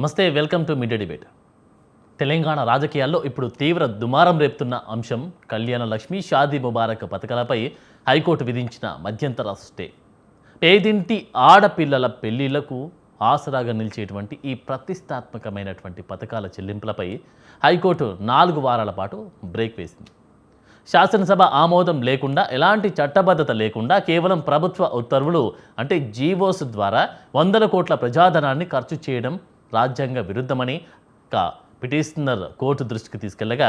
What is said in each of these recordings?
నమస్తే, welcome to media debate. Telangana రాజకీయాల్లో ఇప్పుడు తీవ్ర దుమారం రేపుతున్న అంశం కళ్యాణ లక్ష్మి, షాదీ ముబారక్ పథకాలపై హైకోర్టు విధించిన మధ్యంతర స్టే. పేదింటి ఆడపిల్లల పెళ్లిళ్లకు ఆసరాగా నిలిచేటువంటి ఈ ప్రతిష్టాత్మకమైనటువంటి పథకాల చెల్లింపులపై హైకోర్టు 4 వారాల పాటు బ్రేక్ వేసింది. శాసనసభ ఆమోదం లేకుండా, ఎలాంటి చట్టబద్ధత లేకుండా కేవలం ప్రభుత్వ ఉత్తర్వులు అంటే జీవోస్ ద్వారా వందల కోట్ల ప్రజాధనాన్ని ఖర్చు చేయడం రాజ్యాంగ విరుద్ధమని పిటిషనర్ కోర్టు దృష్టికి తీసుకెళ్లగా,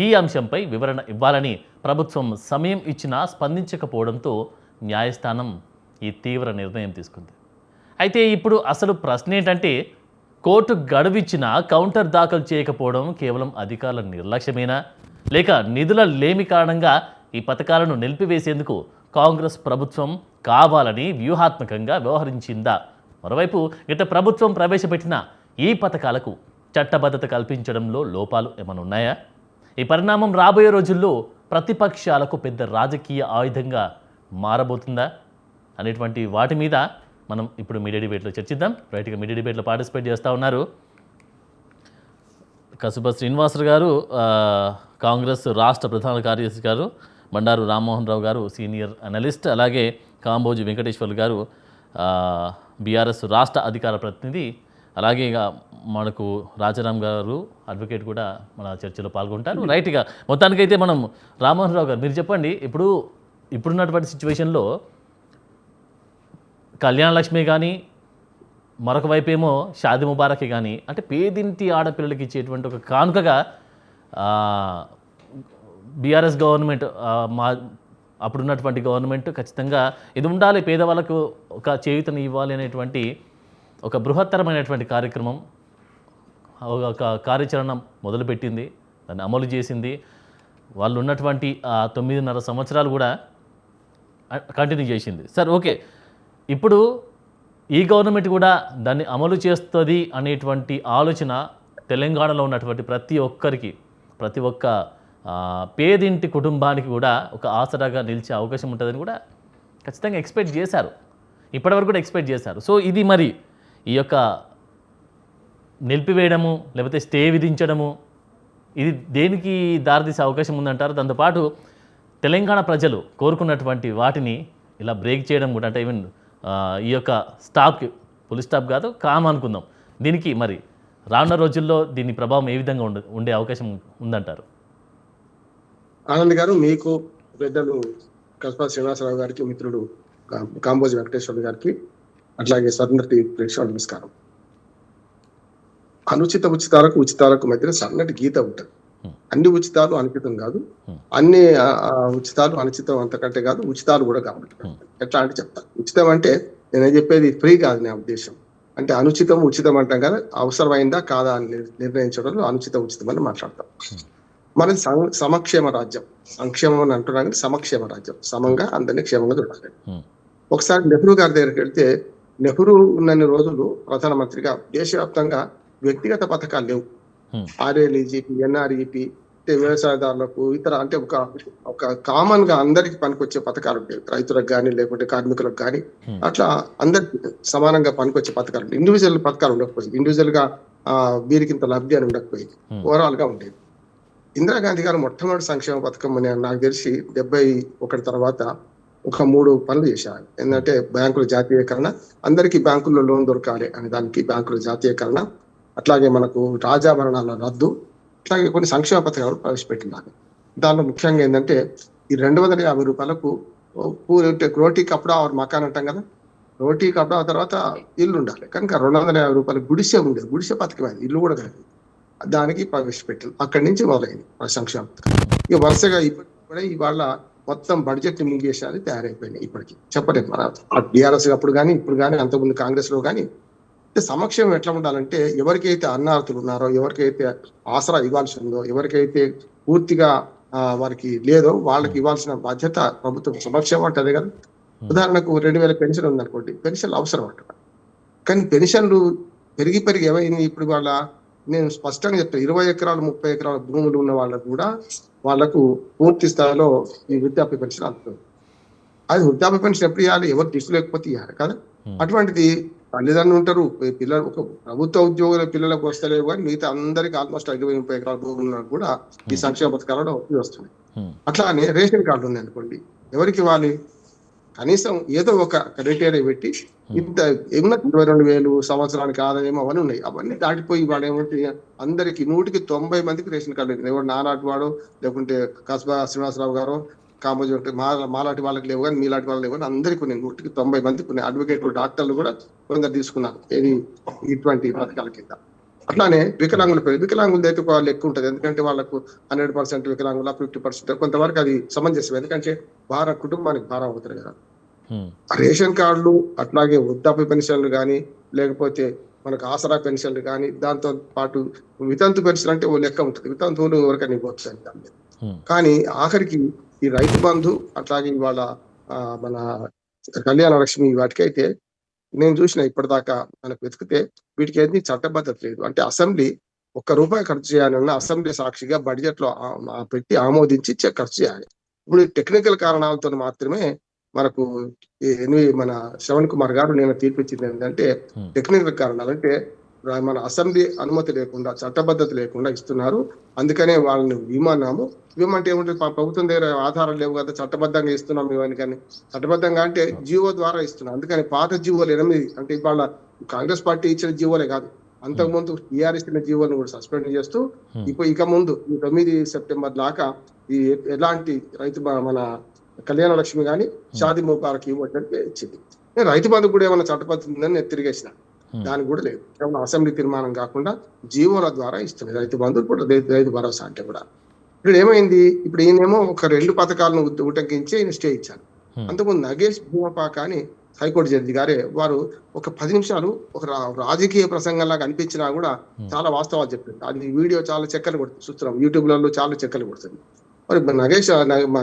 ఈ అంశంపై వివరణ ఇవ్వాలని ప్రభుత్వం సమయం ఇచ్చినా స్పందించకపోవడంతో న్యాయస్థానం ఈ తీవ్ర నిర్ణయం తీసుకుంది. అయితే ఇప్పుడు అసలు ప్రశ్న ఏంటంటే, కోర్టు గడువిచ్చినా కౌంటర్ దాఖలు చేయకపోవడం కేవలం అధికారుల నిర్లక్ష్యమేనా, లేక నిధుల లేమి కారణంగా ఈ పథకాలను నిలిపివేసేందుకు కాంగ్రెస్ ప్రభుత్వం కావాలని వ్యూహాత్మకంగా వ్యవహరించిందా? మరోవైపు ఇట ప్రభుత్వం ప్రవేశపెట్టిన ఈ పథకాలకు చట్టబద్ధత కల్పించడంలో లోపాలు ఏమైనా ఉన్నాయా? ఈ పరిణామం రాబోయే రోజుల్లో ప్రతిపక్షాలకు పెద్ద రాజకీయ ఆయుధంగా మారబోతుందా అనేటువంటి వాటి మీద మనం ఇప్పుడు మీడియా డిబేట్లో చర్చిద్దాం. రైట్గా మీడియా డిబేట్లో పార్టిసిపేట్ చేస్తూ ఉన్నారు కసుబ శ్రీనివాసరావు గారు, కాంగ్రెస్ రాష్ట్ర ప్రధాన కార్యదర్శి గారు, బండారు రామ్మోహన్ రావు గారు, సీనియర్ అనలిస్ట్, అలాగే కాంబోజు వెంకటేశ్వర్లు గారు, బీఆర్ఎస్ రాష్ట్ర అధికార ప్రతినిధి, అలాగే ఇక మనకు రాజారాం గారు అడ్వకేట్ కూడా మన చర్చలో పాల్గొంటారు. రైట్గా మొత్తానికైతే మనం రామ్మోహన్ రావు గారు మీరు చెప్పండి, ఇప్పుడున్నటువంటి సిచ్యువేషన్లో కళ్యాణ లక్ష్మి కానీ, మరొక వైపు ఏమో షాదీ ముబారకే కానీ, అంటే పేదింటి ఆడపిల్లలకి ఇచ్చేటువంటి ఒక కానుకగా బీఆర్ఎస్ గవర్నమెంట్, మా అప్పుడున్నటువంటి గవర్నమెంట్ ఖచ్చితంగా ఇది ఉండాలి, పేదవాళ్ళకు ఒక చేయూతను ఇవ్వాలి అనేటువంటి ఒక బృహత్తరమైనటువంటి కార్యక్రమం, ఒక కార్యాచరణ మొదలుపెట్టింది, దాన్ని అమలు చేసింది. వాళ్ళు ఉన్నటువంటి 9.5 సంవత్సరాలు కూడా కంటిన్యూ చేసింది. సార్ ఓకే, ఇప్పుడు ఈ గవర్నమెంట్ కూడా దాన్ని అమలు చేస్తుంది అనేటువంటి ఆలోచన తెలంగాణలో ఉన్నటువంటి ప్రతి ఒక్క పేదింటి కుటుంబానికి కూడా ఒక ఆసరాగా నిలిచే అవకాశం ఉంటుందని కూడా ఖచ్చితంగా ఎక్స్పెక్ట్ చేశారు, ఇప్పటివరకు కూడా ఎక్స్పెక్ట్ చేశారు. సో ఇది మరి ఈ యొక్క నిలిపివేయడము లేకపోతే స్టే విధించడము, ఇది దేనికి దారితీసే అవకాశం ఉందంటారు? దాంతోపాటు తెలంగాణ ప్రజలు కోరుకున్నటువంటి వాటిని ఇలా బ్రేక్ చేయడం కూడా, అంటే ఈవెన్ ఈ యొక్క స్టాప్కి ఫుల్ స్టాప్ కాదు, కామ్ అనుకుందాం, దీనికి మరి రానున్న రోజుల్లో దీని ప్రభావం ఏ విధంగా ఉండే అవకాశం ఉందంటారు? ఆనంద్ గారు, మీకు పెద్దలు కస్పా శ్రీనివాసరావు గారికి, మిత్రుడు కాంబోజి వెంకటేశ్వర గారికి, అట్లాగే స్వతంత్ర ప్రేక్షకులకు నమస్కారం. ఉచితాలకు ఉచితాలకు మధ్య సన్నటి గీత ఉంటుంది. అన్ని ఉచితాలు అనుచితం కాదు, అన్ని ఉచితాలు అనుచితం అంతకంటే కాదు, ఉచితాలు కూడా కాబట్టి ఎట్లా అంటే చెప్తాను. ఉచితం అంటే నేను చెప్పేది ఫ్రీ కాదు నా ఉద్దేశం. అంటే అనుచితం ఉచితం అంటాం కదా, అవసరమైందా కాదా అని నిర్ణయించడంలో అనుచితం ఉచితం అని మాట్లాడతాం. మనది సమక్షేమ రాజ్యం, సంక్షేమం అని అంటున్నాం కానీ సమక్షేమ రాజ్యం, సమంగా అందరినీ క్షేమంగా చూడాలి. ఒకసారి నెహ్రూ గారి దగ్గరికి వెళ్తే, నెహ్రూ ఉన్నన్ని రోజులు ప్రధానమంత్రిగా దేశవ్యాప్తంగా వ్యక్తిగత పథకాలు లేవు. ఆర్ఎల్ఈజీపీ, ఎన్ఆర్ఈపీ, వ్యవసాయదారులకు ఇతర అంటే ఒక కామన్ గా అందరికి పనికొచ్చే పథకాలు ఉంటాయి. రైతులకు కానీ లేకుంటే కార్మికులకు కానీ అట్లా అందరికి సమానంగా పనికొచ్చే పథకాలు ఉంటాయి. ఇండివిజువల్ పథకాలు ఉండకపోయింది, ఇండివిజువల్ గా వీరికి ఇంత లబ్ధి అని ఉండకపోయింది, ఓవరాల్ గా ఉండేది. ఇందిరాగాంధీ గారు మొట్టమొదటి సంక్షేమ పథకం నాకు తెలిసి 71 తర్వాత ఒక 3 పనులు చేశారు. ఏంటంటే బ్యాంకుల జాతీయకరణ, అందరికీ బ్యాంకుల్లో లోన్ దొరకాలి అనే దానికి బ్యాంకుల జాతీయకరణ, అట్లాగే మనకు రాజాభరణాల రద్దు, అట్లాగే కొన్ని సంక్షేమ పథకాలు ప్రవేశపెట్టినారు. దానిలో ముఖ్యంగా ఏంటంటే ఈ 250 రూపాయలకు రోటీ కపడా మకాన్ అంటాం కదా, రోటీ కపడా తర్వాత ఇల్లు ఉండాలి. కనుక 250 రూపాయలు గుడిసె ఉండేది, గుడిసె పథకమైంది, ఇల్లు కూడా కాదు, దానికి ప్రవేశపెట్టారు. అక్కడి నుంచి మొదలైంది సంక్షేమ పథకం. ఇక వరుసగా ఇప్పటికి ఇవాళ మొత్తం బడ్జెట్ ని మింగేసారి తయారైపోయినాయి. ఇప్పటికి చెప్పలేదు మన బీఆర్ఎస్ అప్పుడు కానీ ఇప్పుడు కానీ అంతకుముందు కాంగ్రెస్ లో కానీ. సమక్షేమం ఎట్లా ఉండాలంటే, ఎవరికైతే అన్నార్థులు ఉన్నారో, ఎవరికైతే ఆసరా ఇవ్వాల్సి ఉందో, ఎవరికైతే పూర్తిగా వారికి లేదో వాళ్ళకి ఇవ్వాల్సిన బాధ్యత ప్రభుత్వం. సమక్షేమం అంటే కదా, ఉదాహరణకు 2000 పెన్షన్ ఉందనుకోండి, పెన్షన్లు అవసరం అంట. కానీ పెన్షన్లు పెరిగి ఏమైంది ఇప్పుడు వాళ్ళ, నేను స్పష్టంగా చెప్తాను, 20 ఎకరాలు 30 ఎకరాల భూములు ఉన్న వాళ్ళకు కూడా వాళ్లకు పూర్తి స్థాయిలో ఈ వృద్ధాప్య పెన్షన్ అందుతుంది. అది వృద్ధాప్య పెన్షన్ ఎప్పుడు ఇవ్వాలి, ఎవరు తీసుకోలేకపోతే ఇవ్వాలి కదా. అటువంటిది తల్లిదండ్రులు ఉంటారు, పిల్లలు ఒక ప్రభుత్వ ఉద్యోగుల పిల్లలకు వస్తలేవు కానీ మిగతా అందరికి ఆల్మోస్ట్ 20-30 ఎకరాల భూములు ఉన్నా కూడా ఈ సంక్షేమ పథకాలలో వస్తుంది. అట్లానే రేషన్ కార్డు ఉంది అనుకోండి, ఎవరికి ఇవ్వాలి? కనీసం ఏదో ఒక క్రైటీరియా పెట్టి ఇంత ఏమన్నా 22,000 సంవత్సరానికి ఆదాయం అవన్నీ ఉన్నాయి. అవన్నీ దాటిపోయి వాడు ఏమంటే అందరికి 190 మందికి రేషన్ కార్డు లేదు. ఎవరు నాలాంటి వాడు లేకుంటే కస్బా శ్రీనివాసరావు గారు కామోజీ మాలాంటి వాళ్ళకి లేవు కానీ మీలాంటి వాళ్ళకి లేవు కానీ అందరికీ ఉన్నాయి. 190 మందికి ఉన్నాయి. అడ్వకేట్లు డాక్టర్లు కూడా కొందరు తీసుకున్నారు ఇటువంటి పథకాల కింద. అట్లానే వికలాంగులది అయితే వాళ్ళు ఎక్కువ ఉంటుంది. ఎందుకంటే వాళ్ళకు 100% వికలాంగుల 50% కొంతవరకు అది సమంజసం. ఎందుకంటే కుటుంబానికి భారం అవుతారు కదా. రేషన్ కార్డులు అట్లాగే వృద్ధాప్య పెన్షన్లు కానీ లేకపోతే మనకు ఆసరా పెన్షన్లు కానీ, దాంతో పాటు వితంతు పెన్షన్ అంటే ఓ లెక్క ఉంటుంది. వితంతువులు ఎవరికైనా ఇవ్వచ్చు దాని మీద. కానీ ఆఖరికి ఈ రైతు బంధు అట్లాగే ఇవాళ మన కళ్యాణ లక్ష్మి వాటికైతే నేను చూసిన ఇప్పటిదాకా మనకు వెతికితే వీటికి ఏది చట్టబద్ధత లేదు. అంటే అసెంబ్లీ ₹1 ఖర్చు చేయాలన్నా అసెంబ్లీ సాక్షిగా బడ్జెట్ లో పెట్టి ఆమోదించి ఖర్చు చేయాలి. ఇప్పుడు టెక్నికల్ కారణాలతో మాత్రమే మనకు మన శ్రవణ్ కుమార్ గారు నేను తీర్పిచ్చింది ఏంటంటే టెక్నికల్ కారణాలు అంటే మన అసెంబ్లీ అనుమతి లేకుండా చట్టబద్ధత లేకుండా ఇస్తున్నారు. అందుకనే వాళ్ళని విమన్నాము. అంటే ఏమంటే ప్రభుత్వం దగ్గర ఆధారాలు లేవు కదా, చట్టబద్ధంగా ఇస్తున్నాం ఇవన్నీ. కానీ చట్టబద్ధంగా అంటే జీవో ద్వారా ఇస్తున్నాం. అందుకని పాత జీవోలు 8 అంటే ఇవాళ కాంగ్రెస్ పార్టీ ఇచ్చిన జీవోలే కాదు, అంతకుముందు టీఆర్ఎస్ ఇచ్చిన జీవోలను కూడా సస్పెండ్ చేస్తూ ఇక ముందు ఈ 9 సెప్టెంబర్ దాకా ఈ ఎలాంటి మన కళ్యాణ లక్ష్మి కానీ షాదీ ముబారక్ ఇవ్వడానికి ఇచ్చింది. రైతు బంధు కూడా ఏమైనా చట్టబద్ధత ఉందని నేను తిరిగేసిన, దానికి కూడా లేదు. కేవలం అసెంబ్లీ తీర్మానం కాకుండా జీవోల ద్వారా ఇస్తుంది రైతు బంధు కూడా, రైతు భరోసా అంటే కూడా. ఇప్పుడు ఏమైంది, ఇప్పుడు ఈయనేమో ఒక 2 పథకాలను ఉటంకించి ఈయన స్టే ఇచ్చారు. అంతకుముందు నగేష్ భూమపాక అని హైకోర్టు జడ్జి గారే వారు ఒక 10 నిమిషాలు ఒక రాజకీయ ప్రసంగంలాగా అనిపించినా కూడా చాలా వాస్తవాలు చెప్పింది. అది వీడియో చాలా చక్కర్లు కొడుతుంది, చూస్తున్నాం యూట్యూబ్లలో చాలా చక్కర్లు కొడుతుంది. మరి నగేష్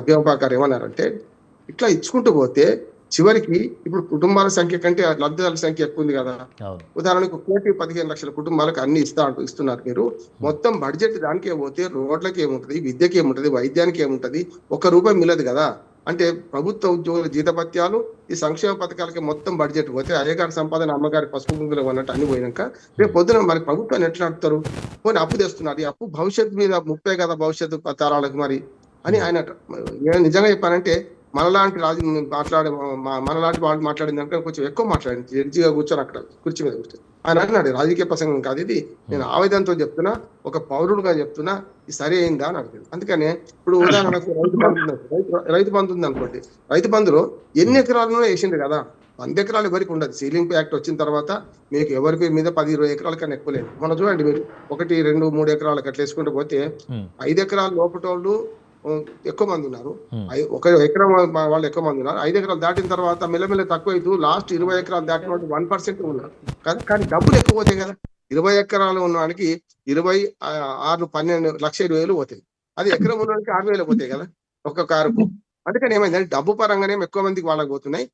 భీమపాక గారు ఏమన్నారంటే ఇట్లా ఇచ్చుకుంటూ పోతే చివరికి ఇప్పుడు కుటుంబాల సంఖ్య కంటే లబ్ధిదారుల సంఖ్య ఎక్కువ ఉంది కదా. ఉదాహరణకు 1,15,00,000 కుటుంబాలకు అన్ని ఇస్తున్నారు మీరు. మొత్తం బడ్జెట్ దానికే పోతే రోడ్లకి ఏముంటది, విద్యకి ఏముంటది, వైద్యానికి ఏముంటది, ₹1 మిగలదు కదా. అంటే ప్రభుత్వ ఉద్యోగుల జీతభత్యాలు ఈ సంక్షేమ పథకాలకి మొత్తం బడ్జెట్ పోతే అయ్యగారి సంపాదన అమ్మగారి పసుపు కుంకులు అన్నట్టు అన్ని పోయినాక రేపు పొద్దున మరి ప్రభుత్వాన్ని ఎట్లా నడుపుతారు? పోనీ అప్పు తెస్తున్నారు, ఈ అప్పు భవిష్యత్తు మీద ముప్పే కదా భవిష్యత్తు తరాలకు మరి అని ఆయన. నేను నిజంగా చెప్పానంటే మనలాంటి మనలాంటి వాళ్ళు మాట్లాడిందంటే కొంచెం ఎక్కువ మాట్లాడింది. జడ్జిగా కూర్చొని అక్కడ కుర్చీ మీద కూర్చొని ఆయన అన్నాడు రాజకీయ ప్రసంగం కాదు ఇది, నేను ఆవేదనతో చెప్తున్నా, ఒక పౌరుడుగా చెప్తున్నా, ఇది సరి అయిందా అని అడిగింది. అందుకనే ఇప్పుడు ఉదాహరణకు రైతు బంధు ఉంది అనుకోండి, రైతు బంధులో ఎన్ని ఎకరాలను వేసింది కదా. 100 ఎకరాలు ఎవరికి ఉండదు. సీలింగ్ యాక్ట్ వచ్చిన తర్వాత మీకు ఎవరి పేరు మీద 10-20 ఎకరాల కన్నా ఎక్కువ లేదు. మనం చూడండి, మీరు 1, 2, 3 ఎకరాలకు అట్లా వేసుకుంటూ పోతే 5 ఎకరాల లోపటోళ్ళు ఎక్కువ మంది ఉన్నారు, 1 ఎకరం వాళ్ళు ఎక్కువ మంది ఉన్నారు. 5 ఎకరాలు దాటిన తర్వాత మెల్లమెల్ల తక్కువ అవుతూ లాస్ట్ 20 ఎకరాలు దాటిన వాళ్ళు 1% ఉన్నారు కదా. కానీ డబ్బులు ఎక్కువ పోతాయి కదా. 20 ఎకరాలు ఉన్నవాడికి 12,12,20,000 పోతాయి. అది ఎకరం ఉన్నవాడికి 6,000 పోతాయి కదా ఒక్క కారుకు. అందుకని ఏమైందంటే డబ్బు పరంగానే ఎక్కువ మందికి వాళ్ళకి పోతున్నాయి,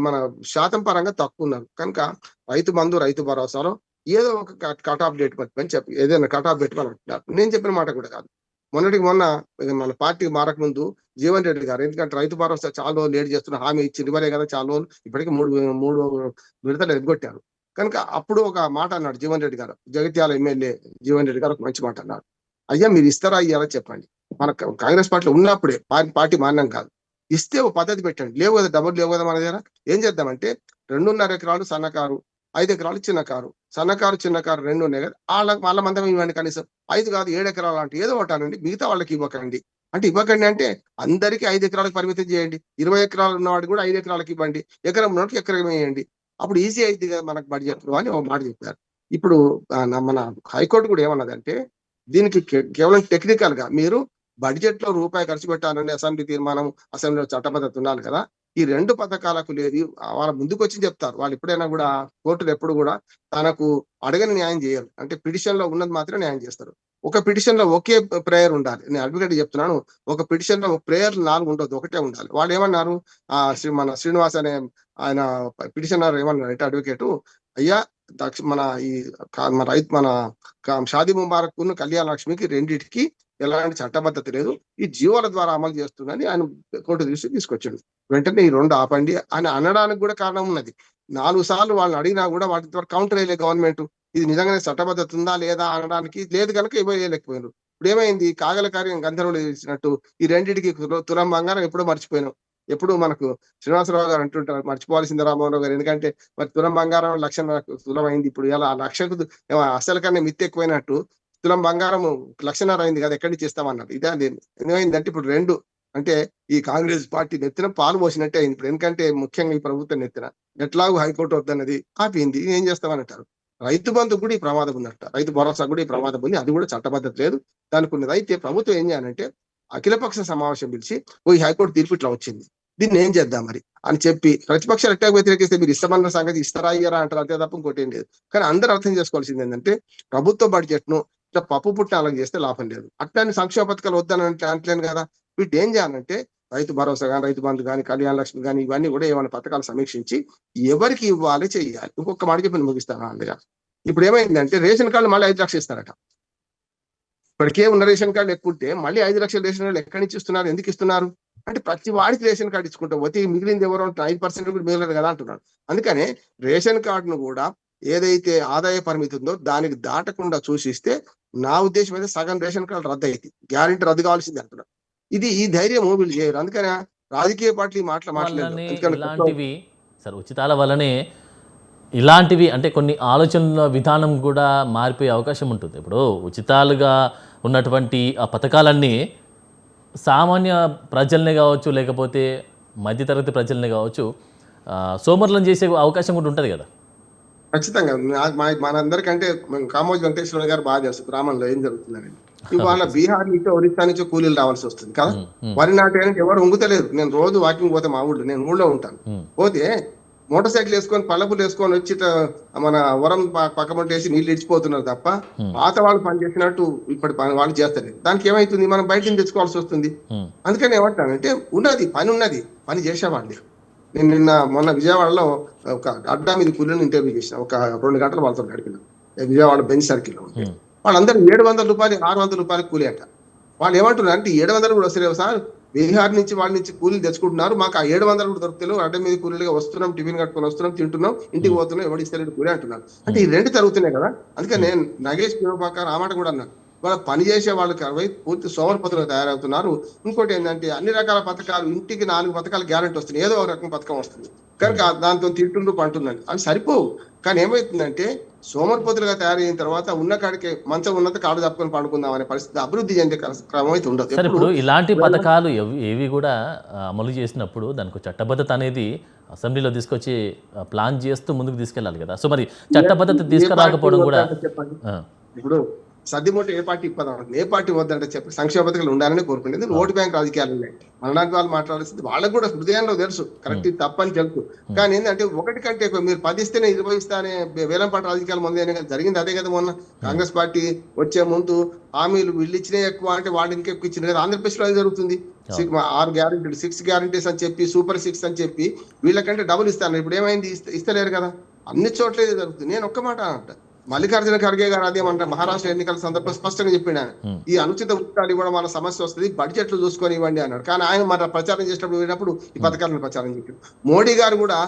మన శాతం పరంగా తక్కువ ఉన్నారు. కనుక రైతు బంధు రైతు భరోసాలో ఏదో ఒక కట్ ఆఫ్ డేట్ అని చెప్పి ఏదైనా కట్ ఆఫ్ పెట్టుకొని అంటున్నారు. నేను చెప్పిన మాట కూడా కాదు. మొన్న మన పార్టీ మారక ముందు జీవన్ రెడ్డి గారు, ఎందుకంటే రైతు భరోసా చాలా రోజులు లేట్ చేస్తున్న హామీ ఇచ్చి ఇవ్వలే కదా చాలా రోజులు, ఇప్పటికీ 3 విడతలు ఎగ్గొట్టారు. కనుక అప్పుడు ఒక మాట అన్నాడు జీవన్ రెడ్డి గారు, జగిత్యాల ఎమ్మెల్యే జీవన్ రెడ్డి గారు ఒక మంచి మాట అన్నారు. అయ్యా మీరు ఇస్తారా ఇయ్యారా చెప్పండి. మన కాంగ్రెస్ పార్టీలో ఉన్నప్పుడే పార్టీ మాన్యం కాదు, ఇస్తే ఒక పద్ధతి పెట్టండి. లేవు కదా, డబ్బులు లేవు కదా మన దగ్గర. ఏం చేద్దామంటే 2.5 ఎకరాలు సన్నకారు, 5 ఎకరాలు చిన్న కారు, సన్నకారు చిన్న కారు 2 ఉన్నాయి కదా, వాళ్ళ మందం ఇవ్వండి. కనీసం 5 కాదు 7 ఎకరాలు అంటే ఏదో ఒకటానండి, మిగతా వాళ్ళకి ఇవ్వకండి. అంటే ఇవ్వకండి అంటే అందరికీ 5 ఎకరాలకు పరిమితం చేయండి. 20 ఎకరాలు ఉన్నవాడు కూడా 5 ఎకరాలకు ఇవ్వండి, ఎకరం ఉన్నవాడికి ఎకరం వేయండి. అప్పుడు ఈజీ అయింది కదా మనకు బడ్జెట్ లో అని ఒక మాట చెప్పారు. ఇప్పుడు మన హైకోర్టు కూడా ఏమన్నదంటే దీనికి కేవలం టెక్నికల్ గా మీరు బడ్జెట్ లో ₹1 ఖర్చు పెట్టాలంటే అసెంబ్లీ తీర్మానం, అసెంబ్లీలో చట్టబద్ధత ఉండాలి కదా. ఈ 2 పథకాలకు లేదు. వాళ్ళ ముందుకు వచ్చి చెప్తారు. వాళ్ళు ఎప్పుడైనా కూడా కోర్టులు ఎప్పుడు కూడా తనకు అడగని న్యాయం చేయరు. అంటే పిటిషన్ లో ఉన్నది మాత్రమే న్యాయం చేస్తారు. ఒక పిటిషన్ లో ఒకే ప్రేయర్ ఉండాలి. నేను అడ్వకేట్ చెప్తున్నాను, ఒక పిటిషన్ లో ప్రేయర్ 4 ఉండదు, ఒకటే ఉండాలి. వాళ్ళు ఏమన్నారు, మన శ్రీనివాస్ అనే ఆయన పిటిషనర్ ఏమన్నారు అంటే అడ్వకేటు, అయ్యా మన ఈ మన షాదీ ముబారక్ కళ్యాణ లక్ష్మికి రెండింటికి ఎలాంటి చట్టబద్ధత లేదు, ఈ జీవోల ద్వారా అమలు చేస్తుందని ఆయన కోర్టు దృష్టికి తీసుకొచ్చాడు. వెంటనే ఈ 2 ఆపండి అని అనడానికి కూడా కారణం ఉన్నది. 4 సార్లు వాళ్ళని అడిగినా కూడా వాటి కౌంటర్ వేయలే గవర్నమెంట్. ఇది నిజంగానే చట్టబద్ధత ఉందా లేదా అనడానికి లేదు కనుక ఇవ్వలేకపోయినారు. ఇప్పుడు ఏమైంది, కాగల కార్యం గంధర్వులు చేసినట్టు ఈ రెండింటికి తులం బంగారం ఎప్పుడో మర్చిపోయినాం. ఎప్పుడు మనకు శ్రీనివాసరావు గారు అంటుంటారు మర్చిపోవాల్సింది రామోహన్ గారు, ఎందుకంటే మరి తులం బంగారం 1,00,000 తులం అయింది. ఇప్పుడు ఇలా 1,00,000కు అసలు కన్నా మిత్తి ఎక్కువైనట్టు తులం బంగారం 1,00,000 అయింది కదా, ఎక్కడి నుంచి ఇస్తామన్నారు. ఇదే ఏమైందంటే ఇప్పుడు రెండు అంటే ఈ కాంగ్రెస్ పార్టీ నెత్తిన పాలు పోసినట్టే అయింది ఇప్పుడు. ఎందుకంటే ముఖ్యంగా ఈ ప్రభుత్వం నెత్తిన ఎట్లాగూ హైకోర్టు వద్దన్నది ఆపింది. ఏం చేస్తామనంటారు. రైతు బంధు కూడా ఈ ప్రమాదం ఉందట, రైతు భరోసా కూడా ఈ ప్రమాదం ఉంది, అది కూడా చట్టబద్ధత లేదు దానికి ఉన్నది. అయితే ప్రభుత్వం ఏం చేయాలంటే అఖిలపక్ష సమావేశం పిలిచి ఈ హైకోర్టు తీర్పు ఇట్లా వచ్చింది, దీన్ని ఏం చేద్దాం మరి అని చెప్పి ప్రతిపక్షాలు ఎట్లా వ్యతిరేకిస్తే మీరు ఇస్తామన్న సంగతి ఇస్తారా ఇయ్యరా అంటారు, అంతే తప్ప ఇంకోటి ఏం లేదు. కానీ అందరూ అర్థం చేసుకోవాల్సింది ఏంటంటే ప్రభుత్వ బడ్జెట్ ను ఇట్లా పప్పు పుట్ట అలా చేస్తే లాభం లేదు. అట్లాంటి సంక్షేమ పథకాలు వద్దని అంటలేను కదా. వీటి ఏం చేయాలంటే రైతు భరోసా కానీ, రైతు బంధు కానీ, కళ్యాణ లక్ష్మి కానీ, ఇవన్నీ కూడా ఏమైనా పథకాలు సమీక్షించి ఎవరికి ఇవ్వాలి చెయ్యాలి. ఇంకొక మాట చెప్పి ముగిస్తాను అందుగా. ఇప్పుడు ఏమైందంటే రేషన్ కార్డు మళ్ళీ 5 లక్షలు ఇస్తారట. ఇప్పటికే ఉన్న రేషన్ కార్డు ఎక్కువ ఉంటే మళ్ళీ 5 లక్షల రేషన్ కార్డు ఎక్కడి నుంచి ఇస్తున్నారు, ఎందుకు ఇస్తున్నారు అంటే ప్రతి వాడికి రేషన్ కార్డు ఇచ్చుకుంటాం, వచ్చి మిగిలింది ఎవరో 5% కూడా మిగలదు కదా అంటున్నారు. అందుకనే రేషన్ కార్డును కూడా ఏదైతే ఆదాయ పరిమితి ఉందో దానికి దాటకుండా చూసిస్తే నా ఉద్దేశం అయితే సగం రేషన్ కార్డు రద్దు అయింది, గ్యారెంటీ రద్దు కావాల్సింది అంటున్నారు. ఈ ధైర్యం వీళ్ళు చేయరు. అందుకని రాజకీయ పార్టీలు మాట్లాడలేదు. ఇలాంటివి సార్ ఉచితాల వల్లనే ఇలాంటివి అంటే కొన్ని ఆలోచనల విధానం కూడా మారిపోయే అవకాశం ఉంటుంది. ఇప్పుడు ఉచితాలుగా ఉన్నటువంటి ఆ పథకాలన్నీ సామాన్య ప్రజల్ని కావచ్చు, లేకపోతే మధ్యతరగతి ప్రజల్ని కావచ్చు సోమరులను చేసే అవకాశం కూడా ఉంటుంది కదా. ఖచ్చితంగా మనందరికంటే కామోజీ వెంకటేశ్వర గారు బాగా తెలుసు గ్రామంలో ఏం జరుగుతుందని. ఇవాళ బీహార్ నుంచి ఒరిస్సా నుంచి కూలీలు రావాల్సి వస్తుంది కదా, వరి నాటడానికి ఎవరు ఉంగుతలేరు. నేను రోజు వాకింగ్ పోతే మా ఊళ్ళో, నేను ఊళ్ళో ఉంటాను, పోతే మోటార్ సైకిల్ వేసుకొని పళ్ళపులు వేసుకొని వచ్చి మన వరం పక్కమంట వేసి నీళ్ళు ఇచ్చిపోతున్నారు తప్ప పాత వాళ్ళు పని చేసినట్టు ఇప్పటి వాళ్ళు చేస్తారు. దానికి ఏమైతుంది, మనం బయట నుంచి తెచ్చుకోవాల్సి వస్తుంది. అందుకని ఏమంటానంటే ఉన్నది పని, ఉన్నది పని చేసేవాళ్ళు. నేను మొన్న విజయవాడలో ఒక అడ్డా మీద కూలీని ఇంటర్వ్యూ చేసిన, ఒక 2 గంటలు వాళ్ళతో గడిపిన విజయవాడ బెంచ్ సర్కిల్లో ఉంటే. వాళ్ళందరూ 700 రూపాయలు 600 రూపాయలు కూలీ అంట. వాళ్ళు ఏమంటున్నారు అంటే 700 కూడా వస్తలేవు సార్, బీహార్ నుంచి వాళ్ళ నుంచి కూలీలు తెచ్చుకుంటున్నారు, మాకు ఆ 700 కూడా దొరుకుతలేవు, అడ్డ మీద కూలీలుగా వస్తున్నాం, టిఫిన్ కట్టుకొని వస్తున్నాం, తింటున్నాం, ఇంటికి పోతున్నాం, ఎవడు ఇస్తలేడు కూలీ అంటున్నారు. అంటే ఈ రెండు జరుగుతున్నాయి కదా. అందుకని నేను నగేష్ పిరోపాకర్ ఆ మాట కూడా అన్నాను, వాళ్ళ పని చేసే వాళ్ళకి పూర్తి సోమరిపోతులుగా తయారవుతున్నారు. ఇంకోటి ఏంటంటే అన్ని రకాల పథకాలు, ఇంటికి 4 పథకాలు గ్యారెంటీ వస్తుంది, ఏదో ఒక రకం పథకం వస్తుంది కనుక దాంతో తింటుండ్రు పంటుందండి, అవి సరిపోవు. కానీ ఏమవుతుందంటే సోమరిపోతులుగా తయారైన తర్వాత ఉన్న కాడికి మంచం ఉన్నత కాడు తప్పుకొని పండుకుందాం అనే పరిస్థితి అభివృద్ధి చెందే క్రమం అయితే ఉండదు. ఇప్పుడు ఇలాంటి పథకాలు ఏవి కూడా అమలు చేసినప్పుడు దానికి చట్టబద్ధత అనేది అసెంబ్లీలో తీసుకొచ్చి ప్లాన్ చేస్తూ ముందుకు తీసుకెళ్ళాలి కదా. సో మరి చట్టబద్ధత తీసుకురాకపోవడం కూడా ఇప్పుడు సర్దిమూట ఏ పార్టీ ఇప్పదాం, ఏ పార్టీ వద్దంటే చెప్పి సంక్షేమ పథకాలు ఉండాలని కోరుకునేది. ఓటు బ్యాంక్ రాజకీయాలు ఉన్నాయి, మనలాంటి వాళ్ళు మాట్లాడాల్సింది వాళ్ళకు కూడా హృదయంలో తెలుసు కరెక్ట్ తప్పని తెలుసు. కానీ ఏంటంటే ఒకటి కంటే మీరు 10 ఇస్తేనే 20 ఇస్తానే వేలంపాట రాజకీయాలు ముందు జరిగింది అదే కదా. మొన్న కాంగ్రెస్ పార్టీ వచ్చే ముందు హామీలు వీళ్ళు ఇచ్చినే ఎక్కువ అంటే వాళ్ళు ఇంకెక్కువ ఇచ్చిన కదా. ఆంధ్రప్రదేశ్ లో జరుగుతుంది. 6 గ్యారెంటీలు 6 గ్యారెంటీస్ అని చెప్పి సూపర్ 6 అని చెప్పి వీళ్ళకంటే డబుల్ ఇస్తాను. ఇప్పుడు ఏమైంది, ఇస్తలేరు కదా, అన్ని చోట్ల జరుగుతుంది. నేను ఒక్క మాట అంట, మల్లికార్జున ఖర్గే గారు అదేమంటారు, మహారాష్ట్ర ఎన్నికల సందర్భంగా స్పష్టంగా చెప్పిండు ఆయన, ఈ అనుచిత ఉచితాలు ఇవ్వడం వల్ల సమస్య వస్తుంది, బడ్జెట్లు చూసుకొని ఇవ్వండి అన్నాడు. కానీ ఆయన మన ప్రచారం చేసినప్పుడు వెళ్ళినప్పుడు ఈ పథకాలను ప్రచారం చెప్పిండు. మోడీ గారు కూడా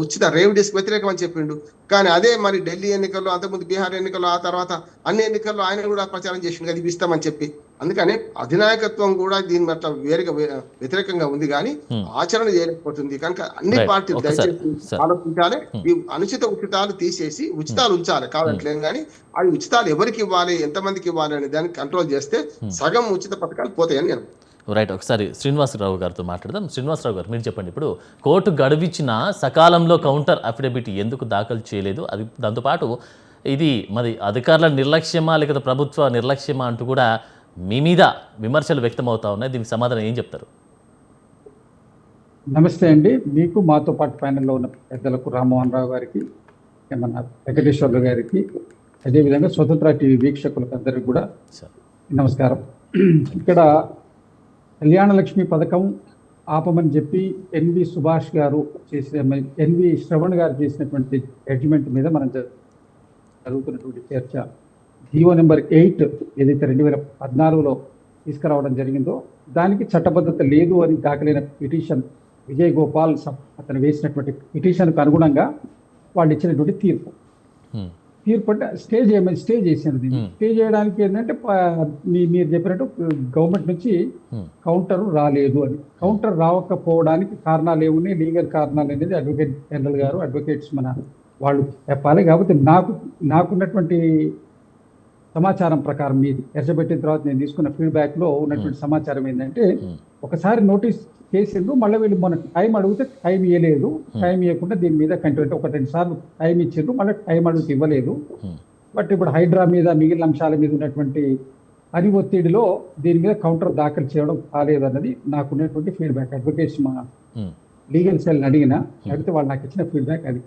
ఉచిత రేవ్ డిస్క్ వ్యతిరేకం అని చెప్పిండు. కానీ అదే మరి ఢిల్లీ ఎన్నికల్లో, అంతకుముందు బీహార్ ఎన్నికల్లో, ఆ తర్వాత అన్ని ఎన్నికల్లో ఆయన కూడా ప్రచారం చేసిండు కదా, ఇది ఇస్తామని చెప్పి. అందుకని అధినాయకత్వం కూడా దీని పట్ల వేరుగా వ్యతిరేకంగా ఉంది కానీ ఆచరణ చేయలేకపోతుంది. కనుక అన్ని పార్టీలు దయచేసి ఆలోచించాలి, ఈ అనుచిత ఉచితాలు తీసేసి ఉచితాలు ఉంచాలి కావట్లేదు. కానీ అవి ఉచితాలు ఎవరికి ఇవ్వాలి, ఎంతమందికి ఇవ్వాలి అనే దాన్ని కంట్రోల్ చేస్తే సగం ఉచిత పథకాలు పోతాయని నేను. రైట్, ఒకసారి శ్రీనివాసరావు గారితో మాట్లాడదాం. శ్రీనివాసరావు గారు, మీరు చెప్పండి, ఇప్పుడు కోర్టు గడువిచ్చిన సకాలంలో కౌంటర్ అఫిడవిట్ ఎందుకు దాఖలు చేయలేదు? అది దాంతోపాటు ఇది మరి అధికారుల నిర్లక్ష్యమా లేకపోతే ప్రభుత్వ నిర్లక్ష్యమా అంటూ కూడా మీ మీద విమర్శలు వ్యక్తమవుతా ఉన్నాయి. దీనికి సమాధానం ఏం చెప్తారు? నమస్తే అండి, మీకు మాతో పాటు ప్యానెల్లో ఉన్న పెద్దలకు, రామ్మోహన్ రావు గారికి, మన వెంకటేశ్వర్లు గారికి, అదేవిధంగా స్వతంత్ర టీవీ వీక్షకులకు అందరికీ కూడా నమస్కారం. ఇక్కడ కళ్యాణ లక్ష్మి పథకం ఆపమని చెప్పి ఎన్వి సుభాష్ గారు చేసిన, ఎన్వి శ్రవణ్ గారు చేసినటువంటి జడ్జిమెంట్ మీద మనం జరుగుతున్నటువంటి చర్చ, జీవో నెంబర్ 8 ఏదైతే 2014లో తీసుకురావడం జరిగిందో దానికి చట్టబద్ధత లేదు అని దాఖలైన పిటిషన్ విజయ్ గోపాల్ అతను వేసినటువంటి పిటిషన్కు అనుగుణంగా వాళ్ళు ఇచ్చినటువంటి తీర్పు. ఉమ్, తీర్పు అంటే స్టే చేసినది దీన్ని. స్టే చేయడానికి ఏంటంటే మీరు చెప్పినట్టు గవర్నమెంట్ నుంచి కౌంటర్ రాలేదు అని. కౌంటర్ రాకపోవడానికి కారణాలు ఏమున్నాయి, లీగల్ కారణాలు అనేది అడ్వకేట్ జనరల్ గారు, అడ్వకేట్స్ మన వాళ్ళు చెప్పాలి. కాబట్టి నాకున్నటువంటి సమాచారం ప్రకారం మీది ఎర్చబెట్టిన తర్వాత నేను తీసుకున్న ఫీడ్బ్యాక్లో ఉన్నటువంటి సమాచారం ఏంటంటే, ఒకసారి నోటీస్ చేసిండ్రు, మళ్ళీ వీళ్ళు మన టైం అడిగితే టైం ఇవ్వలేదు. టైం ఇవ్వకుండా దీని మీద కంటిన్యూ ఒక 2 సార్లు టైం ఇచ్చిండ్రు, మళ్ళీ టైం అడిగితే ఇవ్వలేదు. బట్ ఇప్పుడు హైడ్రా మీద మిగిలిన అంశాల మీద ఉన్నటువంటి పని ఒత్తిడిలో దీని మీద కౌంటర్ దాఖలు చేయడం కాలేదన్నది నాకున్నటువంటి ఫీడ్బ్యాక్. అడ్వకేట్స్ మా లీగల్ సెల్ అడిగితే వాళ్ళు నాకు ఇచ్చిన ఫీడ్బ్యాక్ అది.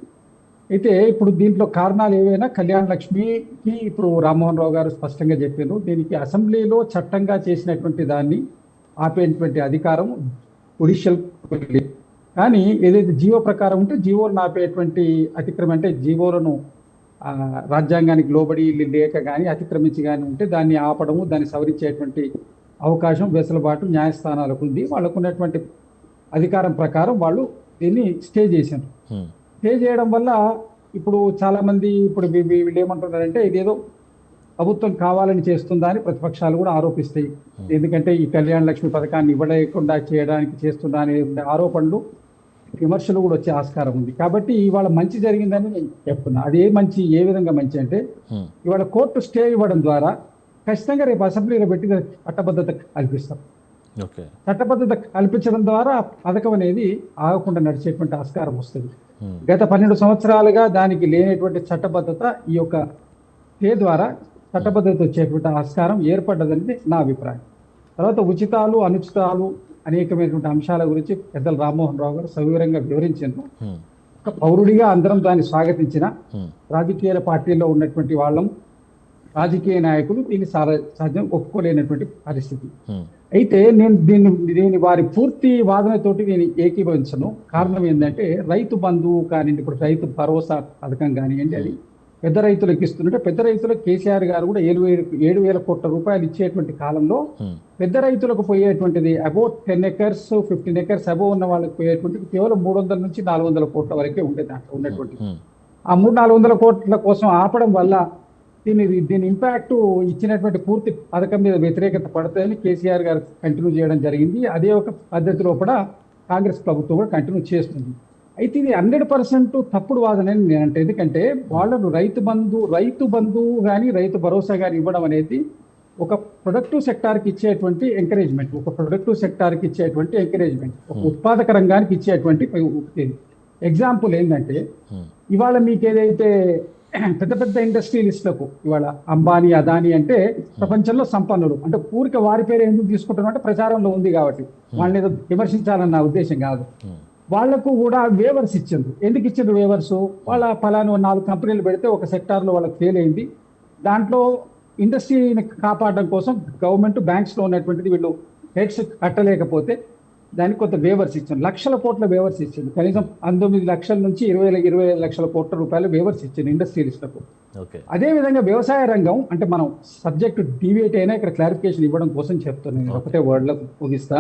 అయితే ఇప్పుడు దీంట్లో కారణాలు ఏవైనా కళ్యాణ లక్ష్మికి ఇప్పుడు రామ్మోహన్ రావు గారు స్పష్టంగా చెప్పారు, దీనికి అసెంబ్లీలో చట్టంగా చేసినటువంటి దాన్ని ఆపేటువంటి అధికారం జుడిషియల్ కానీ ఏదైతే జీవో ప్రకారం ఉంటే జీవోలను ఆపేటువంటి అతిక్రమం అంటే జీవోలను రాజ్యాంగానికి లోబడి లేక కానీ అతిక్రమించి కానీ ఉంటే దాన్ని ఆపడము, దాన్ని సవరించేటువంటి అవకాశం, వెసులుబాటు న్యాయస్థానాలకు ఉంది. వాళ్ళకు ఉన్నటువంటి అధికారం ప్రకారం వాళ్ళు దీన్ని స్టే చేశారు. స్టే చేయడం వల్ల ఇప్పుడు చాలా మంది ఇప్పుడు వీళ్ళు ఏమంటున్నారంటే ఇదేదో ప్రభుత్వం కావాలని చేస్తుందా అని ప్రతిపక్షాలు కూడా ఆరోపిస్తాయి. ఎందుకంటే ఈ కళ్యాణ లక్ష్మి పథకాన్ని ఇవ్వలేకుండా చేయడానికి చేస్తుందా అనే ఆరోపణలు, విమర్శలు కూడా వచ్చే ఆస్కారం ఉంది. కాబట్టి ఇవాళ మంచి జరిగిందని నేను చెప్తున్నా. అది ఏ విధంగా మంచి అంటే, ఇవాళ కోర్టు స్టే ఇవ్వడం ద్వారా ఖచ్చితంగా రేపు అసెంబ్లీలో పెట్టి చట్టబద్ధత కల్పిస్తాం. చట్టబద్ధత కల్పించడం ద్వారా పథకం అనేది ఆగకుండా నడిచేటువంటి ఆస్కారం వస్తుంది. గత 12 సంవత్సరాలుగా దానికి లేనటువంటి చట్టబద్ధత ఈ యొక్క స్టే ద్వారా చట్టబద్ధత వచ్చేటువంటి ఆస్కారం ఏర్పడ్డదని నా అభిప్రాయం. తర్వాత ఉచితాలు అనుచితాలు అనేకమైనటువంటి అంశాల గురించి పెద్దలు రామ్మోహన్ రావు గారు సవివరంగా వివరించారు. ఒక పౌరుడిగా అందరం దాన్ని స్వాగతించిన, రాజకీయ పార్టీల్లో ఉన్నటువంటి వాళ్ళం, రాజకీయ నాయకులు దీన్ని సహజం ఒప్పుకోలేనటువంటి పరిస్థితి. అయితే నేను దీన్ని వారి పూర్తి వాదనతోటి నేను ఏకీభవించను. కారణం ఏంటంటే, రైతు బంధువు కానివ్వండి, ఇప్పుడు రైతు భరోసా పథకం కానివ్వండి, అది పెద్ద రైతులకు ఇస్తుంటే, పెద్ద రైతులకు కేసీఆర్ గారు కూడా 7,000 కోట్ల రూపాయలు ఇచ్చేటువంటి కాలంలో పెద్ద రైతులకు పోయేటువంటిది అబౌట్ 10 acres 15 acres అబౌవ్ ఉన్న వాళ్ళకి పోయేటువంటిది కేవలం 300 నుంచి 400 కోట్ల వరకే ఉండేది. దాంట్లో ఉన్నటువంటి ఆ 300-400 కోట్ల కోసం ఆపడం వల్ల దీని ఇంపాక్ట్ ఇచ్చినటువంటి పూర్తి పథకం మీద వ్యతిరేకత పడుతుందని కేసీఆర్ గారు కంటిన్యూ చేయడం జరిగింది. అదే ఒక పద్ధతిలో కూడా కాంగ్రెస్ ప్రభుత్వం కూడా కంటిన్యూ చేస్తుంది. అయితే ఇది 100% తప్పుడు వాదన నేను అంటే, ఎందుకంటే వాళ్ళను రైతు బంధువు కానీ రైతు భరోసా కానీ ఇవ్వడం అనేది ఒక ప్రొడక్టివ్ సెక్టార్కి ఇచ్చేటువంటి ఎంకరేజ్మెంట్, ఒక ఉత్పాదక రంగానికి ఇచ్చేటువంటి ఎగ్జాంపుల్ ఏంటంటే, ఇవాళ మీకు ఏదైతే పెద్ద పెద్ద ఇండస్ట్రియలిస్టులకు ఇవాళ అంబానీ, అదానీ అంటే ప్రపంచంలో సంపన్నులు, అంటే ఊరిక వారి పేరు ఎందుకు తీసుకుంటున్నాం అంటే ప్రచారంలో ఉంది కాబట్టి, వాళ్ళని ఏదో విమర్శించాలన్న ఉద్దేశం కాదు. వాళ్లకు కూడా వేవర్స్ ఇచ్చిండ్రు. ఎందుకు ఇచ్చిండ్రు వేవర్స్? వాళ్ళ ఫలాను 4 కంపెనీలు పెడితే ఒక సెక్టార్లో వాళ్ళకి ఫెయిల్ అయింది. దాంట్లో ఇండస్ట్రీని కాపాడడం కోసం గవర్నమెంట్ బ్యాంక్స్లో ఉన్నటువంటిది వీళ్ళు హెడ్స్ కట్టలేకపోతే దానికి కొంత వేవర్స్ ఇచ్చింది. లక్షల కోట్ల వేవర్స్ ఇచ్చింది. కనీసం 19 లక్షల నుంచి 20 లక్షల కోట్ల రూపాయలు వేవర్స్ ఇచ్చింది ఇండస్ట్రియలిస్టులకు. అదేవిధంగా వ్యవసాయ రంగం అంటే, మనం సబ్జెక్ట్ డివియేట్ అయినా ఇక్కడ క్లారిఫికేషన్ ఇవ్వడం కోసం చెప్తున్నాను, ఒకటే వర్డ్లో ముగిస్తా.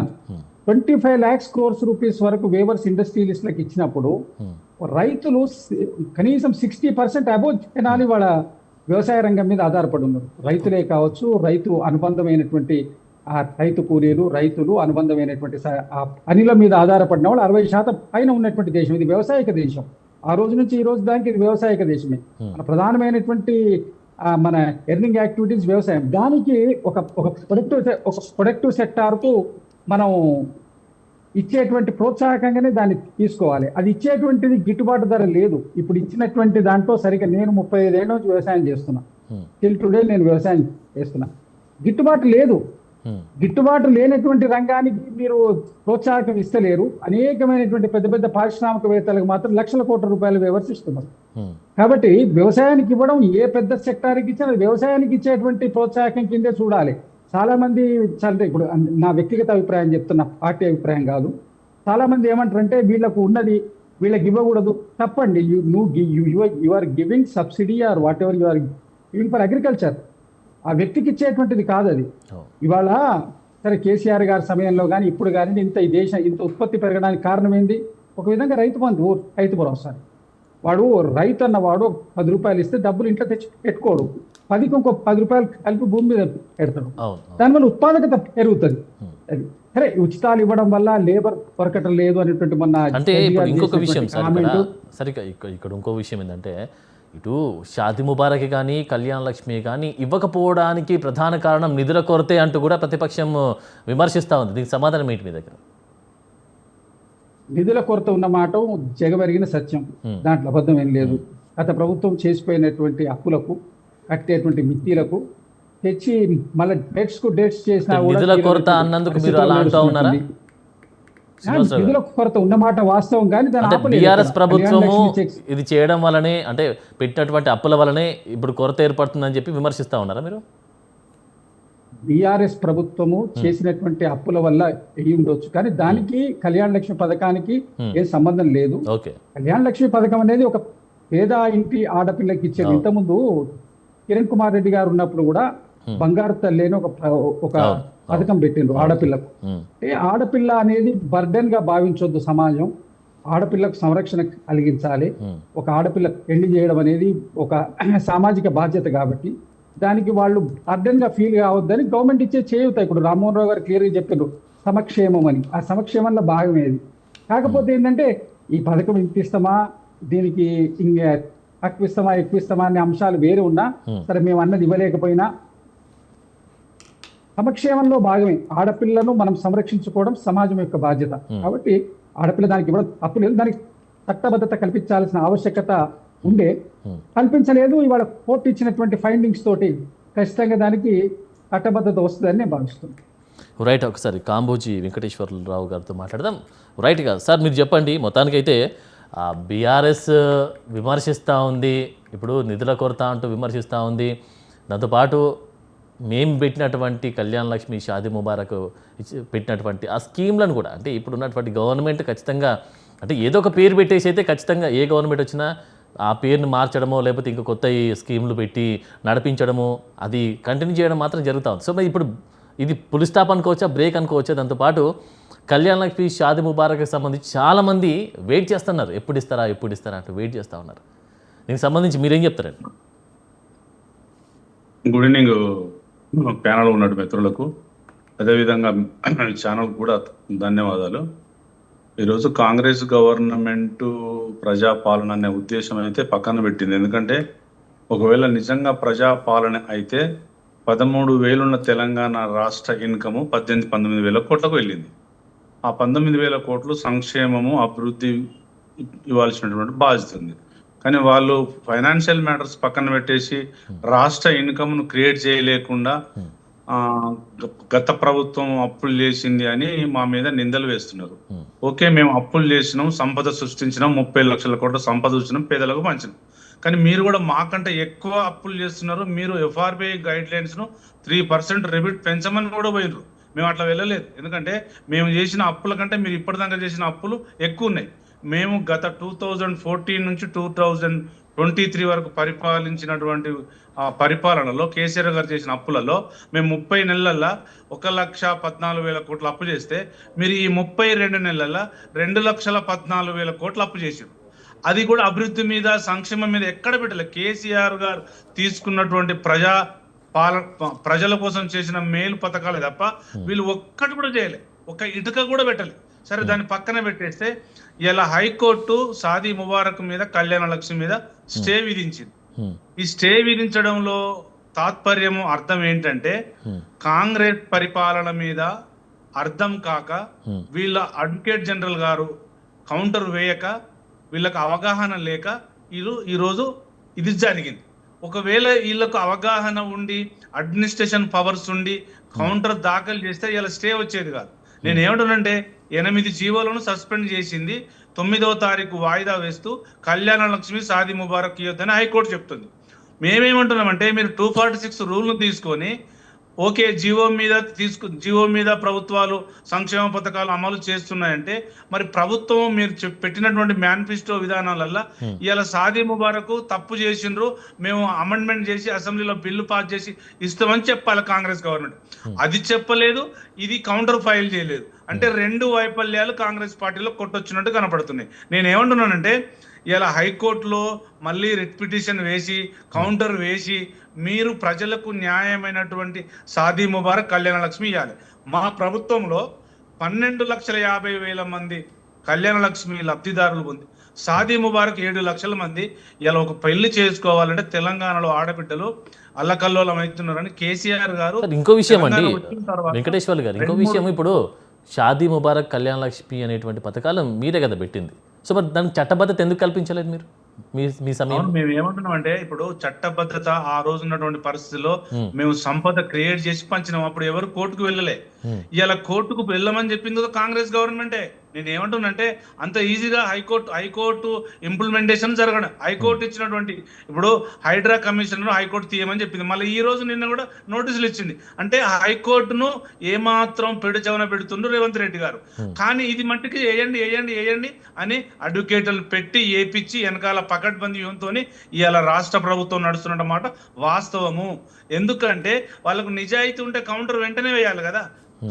25 lakhs crores రూపీస్ వరకు వేవర్స్ ఇండస్ట్రియలిస్టులకు ఇచ్చినప్పుడు రైతులు కనీసం 60% అబోవ్ జనాలు వాళ్ళ వ్యవసాయ రంగం మీద ఆధారపడి ఉన్నారు. రైతులే కావచ్చు, రైతు అనుబంధమైనటువంటి రైతు కూలీలు, రైతులు అనుబంధమైనటువంటి పనుల మీద ఆధారపడిన వాళ్ళు 60% పైన ఉన్నటువంటి దేశం. ఇది వ్యవసాయక దేశం. ఆ రోజు నుంచి ఈ రోజు దానికి ఇది వ్యవసాయక దేశమే. మన ప్రధానమైనటువంటి మన ఎర్నింగ్ యాక్టివిటీస్ వ్యవసాయం. దానికి ఒక ప్రొడక్టివ్ సెక్టార్కు మనం ఇచ్చేటువంటి ప్రోత్సాహకంగానే దాన్ని తీసుకోవాలి. అది ఇచ్చేటువంటిది గిట్టుబాటు ధర లేదు. ఇప్పుడు ఇచ్చినటువంటి దాంట్లో సరిగ్గా నేను 35 ఏళ్ళ నుంచి వ్యవసాయం చేస్తున్నా, టిల్ టుడే నేను వ్యవసాయం చేస్తున్నా, గిట్టుబాటు లేదు. గిట్టుబాటు లేనటువంటి రంగానికి మీరు ప్రోత్సాహకం ఇస్తలేరు. అనేకమైనటువంటి పెద్ద పెద్ద పారిశ్రామికవేత్తలకు మాత్రం లక్షల కోట్ల రూపాయలు విమర్శిస్తున్నారు. కాబట్టి వ్యవసాయానికి ఇవ్వడం ఏ పెద్ద సెక్టార్కి ఇచ్చినా వ్యవసాయానికి ఇచ్చేటువంటి ప్రోత్సాహకం కిందే చూడాలి. చాలా మంది ఇప్పుడు నా వ్యక్తిగత అభిప్రాయం చెప్తున్నా, పార్టీ అభిప్రాయం కాదు. చాలా మంది ఏమంటారంటే వీళ్ళకు ఉన్నది వీళ్ళకి ఇవ్వకూడదు. తప్పండి. You are giving subsidy or whatever you are giving for agriculture. ఆ వ్యక్తికి ఇచ్చేటువంటిది కాదు అది. ఇవాళ సరే కేసీఆర్ గారి సమయంలో కానీ ఇప్పుడు కానీ ఈ దేశం ఇంత ఉత్పత్తి పెరగడానికి కారణం ఏంది? ఒక విధంగా రైతు బంధు, రైతు భరోసా. వాడు రైతు అన్నవాడు 10 రూపాయలు ఇస్తే డబ్బులు ఇంట్లో తెచ్చి పెట్టుకోడు, 10కి ఇంకో 10 రూపాయలు కలిపి భూమి మీద పెడతాడు. దానివల్ల ఉత్పాదకత పెరుగుతుంది. అది సరే, ఉచితాలు ఇవ్వడం వల్ల లేబర్ దొరకటం లేదు అనేటువంటి మొన్న అంటే ఇప్పుడు ఇంకొక విషయం ఇక్కడ ఇంకో విషయం ఏంటంటే, ఇటు షాదీ ముబారక్ కానీ కళ్యాణ లక్ష్మి కానీ ఇవ్వకపోవడానికి ప్రధాన కారణం నిధుల కొరతే అంటూ కూడా ప్రతిపక్షం విమర్శిస్తూ ఉంది. దీనికి సమాధానం ఏంటి మీ దగ్గర? నిధుల కొరత ఉన్న మాట జగమెరిగిన సత్యం, దాంట్లో అబద్ధం ఏం లేదు. గత ప్రభుత్వం చేసిపోయినటువంటి అప్పులకు, కట్టేటువంటి మిత్తిలకు తెచ్చి మళ్ళీ డేట్స్ చేసినా నిధుల కొరత అన్నందుకు మీరు అలా అంటూ ఉన్నారా? నిధుల కొరత ఉన్నమాట వాస్తవం, కానీ బీఆర్ఎస్ ప్రభుత్వము ఇది చేయడం వల్లనే, అంటే పెట్టినటువంటి అప్పుల వల్లనే ఇప్పుడు కొరత ఏర్పడుతుందని చెప్పి విమర్శిస్తా ఉన్నారా మీరు? బీఆర్ఎస్ ప్రభుత్వము చేసినటువంటి అప్పుల వల్ల అయ్యి ఉండొచ్చు, కానీ దానికి కళ్యాణ లక్ష్మి పథకానికి ఏ సంబంధం లేదు. కళ్యాణ లక్ష్మి పథకం అనేది ఒక పేద ఇంటి ఆడపిల్లకి ఇచ్చేది. ఇంతకుముందు కిరణ్ కుమార్ రెడ్డి గారు ఉన్నప్పుడు కూడా బంగారు తల్లి అని ఒక పథకం పెట్టిండ్రు ఆడపిల్లకు. ఆడపిల్ల అనేది బర్డెన్ గా భావించొద్దు సమాజం. ఆడపిల్లకు సంరక్షణ కలిగించాలి. ఒక ఆడపిల్ల పెళ్లి చేయడం అనేది ఒక సామాజిక బాధ్యత కాబట్టి దానికి వాళ్ళు బర్డెన్ గా ఫీల్ కావద్దని గవర్నమెంట్ ఇచ్చే చేయూత. ఇప్పుడు రామ్మోహన్ రావు గారు క్లియర్గా చెప్పారు సమక్షేమం అని. ఆ సమక్షేమంలో భాగమేది. కాకపోతే ఏంటంటే ఈ పథకం ఇంత ఇస్తామా, దీనికి తక్కువ ఇస్తామా అనే అంశాలు వేరే ఉన్నా సరే, మేము అన్నది ఇవ్వలేకపోయినా సమక్షేమంలో భాగమే. ఆడపిల్లను మనం సంరక్షించుకోవడం సమాజం యొక్క బాధ్యత. కాబట్టి ఆడపిల్ల దానికి ఇవ్వడం తప్పు లేదు, దానికి చట్టబద్ధత కల్పించాల్సిన ఆవశ్యకత ఉండే, కల్పించలేదు. ఇవాళ కోర్టు ఇచ్చినటువంటి ఫైండింగ్స్ తోటి ఖచ్చితంగా దానికి చట్టబద్ధత వస్తుందని నేను భావిస్తున్నాను. రైట్, ఒకసారి కాంబోజీ వెంకటేశ్వరరావు గారితో మాట్లాడదాం. రైట్ కాదు సార్, మీరు చెప్పండి. మొత్తానికైతే బీఆర్ఎస్ విమర్శిస్తూ ఉంది, ఇప్పుడు నిధుల కొరత అంటూ విమర్శిస్తూ ఉంది. దాంతోపాటు మేము పెట్టినటువంటి కళ్యాణ లక్ష్మి, షాదీ ముబారక్ పెట్టినటువంటి ఆ స్కీమ్లను కూడా, అంటే ఇప్పుడు ఉన్నటువంటి గవర్నమెంట్ ఖచ్చితంగా, అంటే ఏదో ఒక పేరు పెట్టేసి అయితే ఖచ్చితంగా ఏ గవర్నమెంట్ వచ్చినా ఆ పేరుని మార్చడమో లేకపోతే ఇంకా కొత్త స్కీమ్లు పెట్టి నడిపించడము, అది కంటిన్యూ చేయడం మాత్రం జరుగుతూ ఉంది. సో మరి ఇప్పుడు ఇది పులి స్టాప్ అనుకోవచ్చా, బ్రేక్ అనుకోవచ్చా? దాంతోపాటు కళ్యాణ లక్ష్మి, షాదీ ముబారక్కి సంబంధించి చాలామంది వెయిట్ చేస్తున్నారు, ఎప్పుడు ఇస్తారా అంటూ వెయిట్ చేస్తూ ఉన్నారు. దీనికి సంబంధించి మీరేం చెప్తారండి? గుడ్ ఈవినింగ్ ప్యానల్ ఉన్నట్టు మిత్రులకు, అదేవిధంగా ఛానల్ కూడా ధన్యవాదాలు. ఈరోజు కాంగ్రెస్ గవర్నమెంట్ ప్రజాపాలన అనే ఉద్దేశం అయితే పక్కన పెట్టింది. ఎందుకంటే ఒకవేళ నిజంగా ప్రజాపాలన అయితే 13,000 ఉన్న తెలంగాణ రాష్ట్ర ఇన్కము 18,000-19,000 కోట్లకు వెళ్ళింది. ఆ 19,000 కోట్లు సంక్షేమము, అభివృద్ధి ఇవ్వాల్సినటువంటి బాధ్యత ఉంది. కానీ వాళ్ళు ఫైనాన్షియల్ మ్యాటర్స్ పక్కన పెట్టేసి రాష్ట్ర ఇన్కమ్ను క్రియేట్ చేయలేకుండా గత ప్రభుత్వం అప్పులు చేసింది అని మా మీద నిందలు వేస్తున్నారు. ఓకే, మేము అప్పులు చేసినాం, సంపద సృష్టించినాం, 30 లక్షల కోట్ల సంపద వచ్చినాం, పేదలకు పంచినాం. కానీ మీరు కూడా మాకంటే ఎక్కువ అప్పులు చేస్తున్నారు. మీరు FRBI గైడ్ లైన్స్ ను 3% రిబిట్ పెంచమని కూడా పోయినరు. మేము అట్లా వెళ్ళలేదు. ఎందుకంటే మేము చేసిన అప్పుల కంటే మీరు ఇప్పటిదాకా చేసిన అప్పులు ఎక్కువ ఉన్నాయి. మేము గత 2014 నుంచి 2023 వరకు పరిపాలించినటువంటి పరిపాలనలో కేసీఆర్ గారు చేసిన అప్పులలో మేము 30 నెలల్లో 1,14,000 కోట్ల అప్పు చేస్తే మీరు ఈ 32 నెలల్లో 2,14,000 కోట్ల అప్పు చేశారు. అది కూడా అభివృద్ధి మీద, సంక్షేమం మీద ఎక్కడ పెట్టలేదు. కేసీఆర్ గారు తీసుకున్నటువంటి ప్రజల కోసం చేసిన మేలు పథకాలే తప్ప వీళ్ళు ఒక్కటి కూడా చేయలే, ఒక్క ఇటుక కూడా పెట్టలే. సరే, దాన్ని పక్కన పెట్టేస్తే ఇలా హైకోర్టు షాదీ ముబారక్ మీద, కళ్యాణ లక్ష్మి మీద స్టే విధించింది. ఈ స్టే విధించడంలో తాత్పర్యము, అర్థం ఏంటంటే కాంగ్రెస్ పరిపాలన మీద అర్థం కాక వీళ్ళ అడ్వకేట్ జనరల్ గారు కౌంటర్ వేయక, వీళ్ళకు అవగాహన లేక ఈరోజు ఇది జరిగింది. ఒకవేళ వీళ్ళకు అవగాహన ఉండి, అడ్మినిస్ట్రేషన్ పవర్స్ ఉండి కౌంటర్ దాఖలు చేస్తే ఇలా స్టే వచ్చేది కాదు. నేను ఏమంటానంటే 8 జీవోలను సస్పెండ్ చేసింది, 9వ తారీఖు వాయిదా వేస్తూ కళ్యాణ లక్ష్మి, షాదీ ముబారక్ ఇవ్వద్దని హైకోర్టు చెప్తుంది. మేమేమంటున్నామంటే మీరు 246 రూల్ను తీసుకొని ఓకే, జీవో మీద ప్రభుత్వాలు సంక్షేమ పథకాలు అమలు చేస్తున్నాయంటే మరి ప్రభుత్వం మీరు పెట్టినటువంటి మేనిఫెస్టో విధానాలల్లో ఇలా సాదీ ముబారక్ తప్పు చేసిండ్రు, మేము అమెండ్మెంట్ చేసి అసెంబ్లీలో బిల్లు పాస్ చేసి ఇస్తామని చెప్పాలి కాంగ్రెస్ గవర్నమెంట్. అది చెప్పలేదు, ఇది కౌంటర్ ఫైల్ చేయలేదు. అంటే రెండు వైఫల్యాలు కాంగ్రెస్ పార్టీలో కొట్టొచ్చినట్టు కనపడుతున్నాయి. నేను ఏమంటున్నానంటే ఇలా హైకోర్టులో మళ్ళీ రిట్ పిటిషన్ వేసి కౌంటర్ వేసి మీరు ప్రజలకు న్యాయమైనటువంటి సాదీ ముబారక్ కళ్యాణ లక్ష్మి ఇవ్వాలి. మా ప్రభుత్వంలో 12,50,000 మంది కళ్యాణ లక్ష్మి లబ్ధిదారులు ఉంది. సాదీ ముబారక్ 7 లక్షల మంది. ఇలా ఒక పెళ్లి చేసుకోవాలంటే తెలంగాణలో ఆడబిడ్డలు అల్లకల్లోలం అవుతున్నారని కేసీఆర్ గారు. ఇంకో విషయం అండి వెంకటేశ్వర్లు గారు, ఇంకో విషయం, ఇప్పుడు షాదీ ముబారక్ కళ్యాణ లక్ష్మి అనేటువంటి పథకాలు మీరే కదా పెట్టింది. సో మరి దానికి చట్టబద్ధత ఎందుకు కల్పించలేదు మీరు మీ సమయం? మేము ఏమంటున్నాం అంటే ఇప్పుడు చట్టబద్ధత ఆ రోజు ఉన్నటువంటి పరిస్థితుల్లో మేము సంపద క్రియేట్ చేసి పంచినాం. అప్పుడు ఎవరు కోర్టుకు వెళ్ళలే. ఇలా కోర్టుకు వెళ్ళమని చెప్పింది కాంగ్రెస్ గవర్నమెంటే. నేను ఏమంటున్నానంటే అంత ఈజీగా హైకోర్టు ఇంప్లిమెంటేషన్ జరగడం. హైకోర్టు ఇచ్చినటువంటి ఇప్పుడు హైడ్రా కమిషనర్ హైకోర్టు తీయమని చెప్పింది. మళ్ళీ ఈ రోజు నిన్న కూడా నోటీసులు ఇచ్చింది. అంటే హైకోర్టును ఏమాత్రం పెడుచవన పెడుతుండ్రు రేవంత్ రెడ్డి గారు. కానీ ఇది మట్టికి వేయండి అని అడ్వకేట్లను పెట్టి ఏపిచ్చి వెనకాల పకడ్బందీ వ్యూహంతో ఇవాళ రాష్ట్ర ప్రభుత్వం నడుస్తున్నమాట వాస్తవము. ఎందుకంటే వాళ్ళకు నిజాయితీ ఉంటే కౌంటర్ వెంటనే వేయాలి కదా.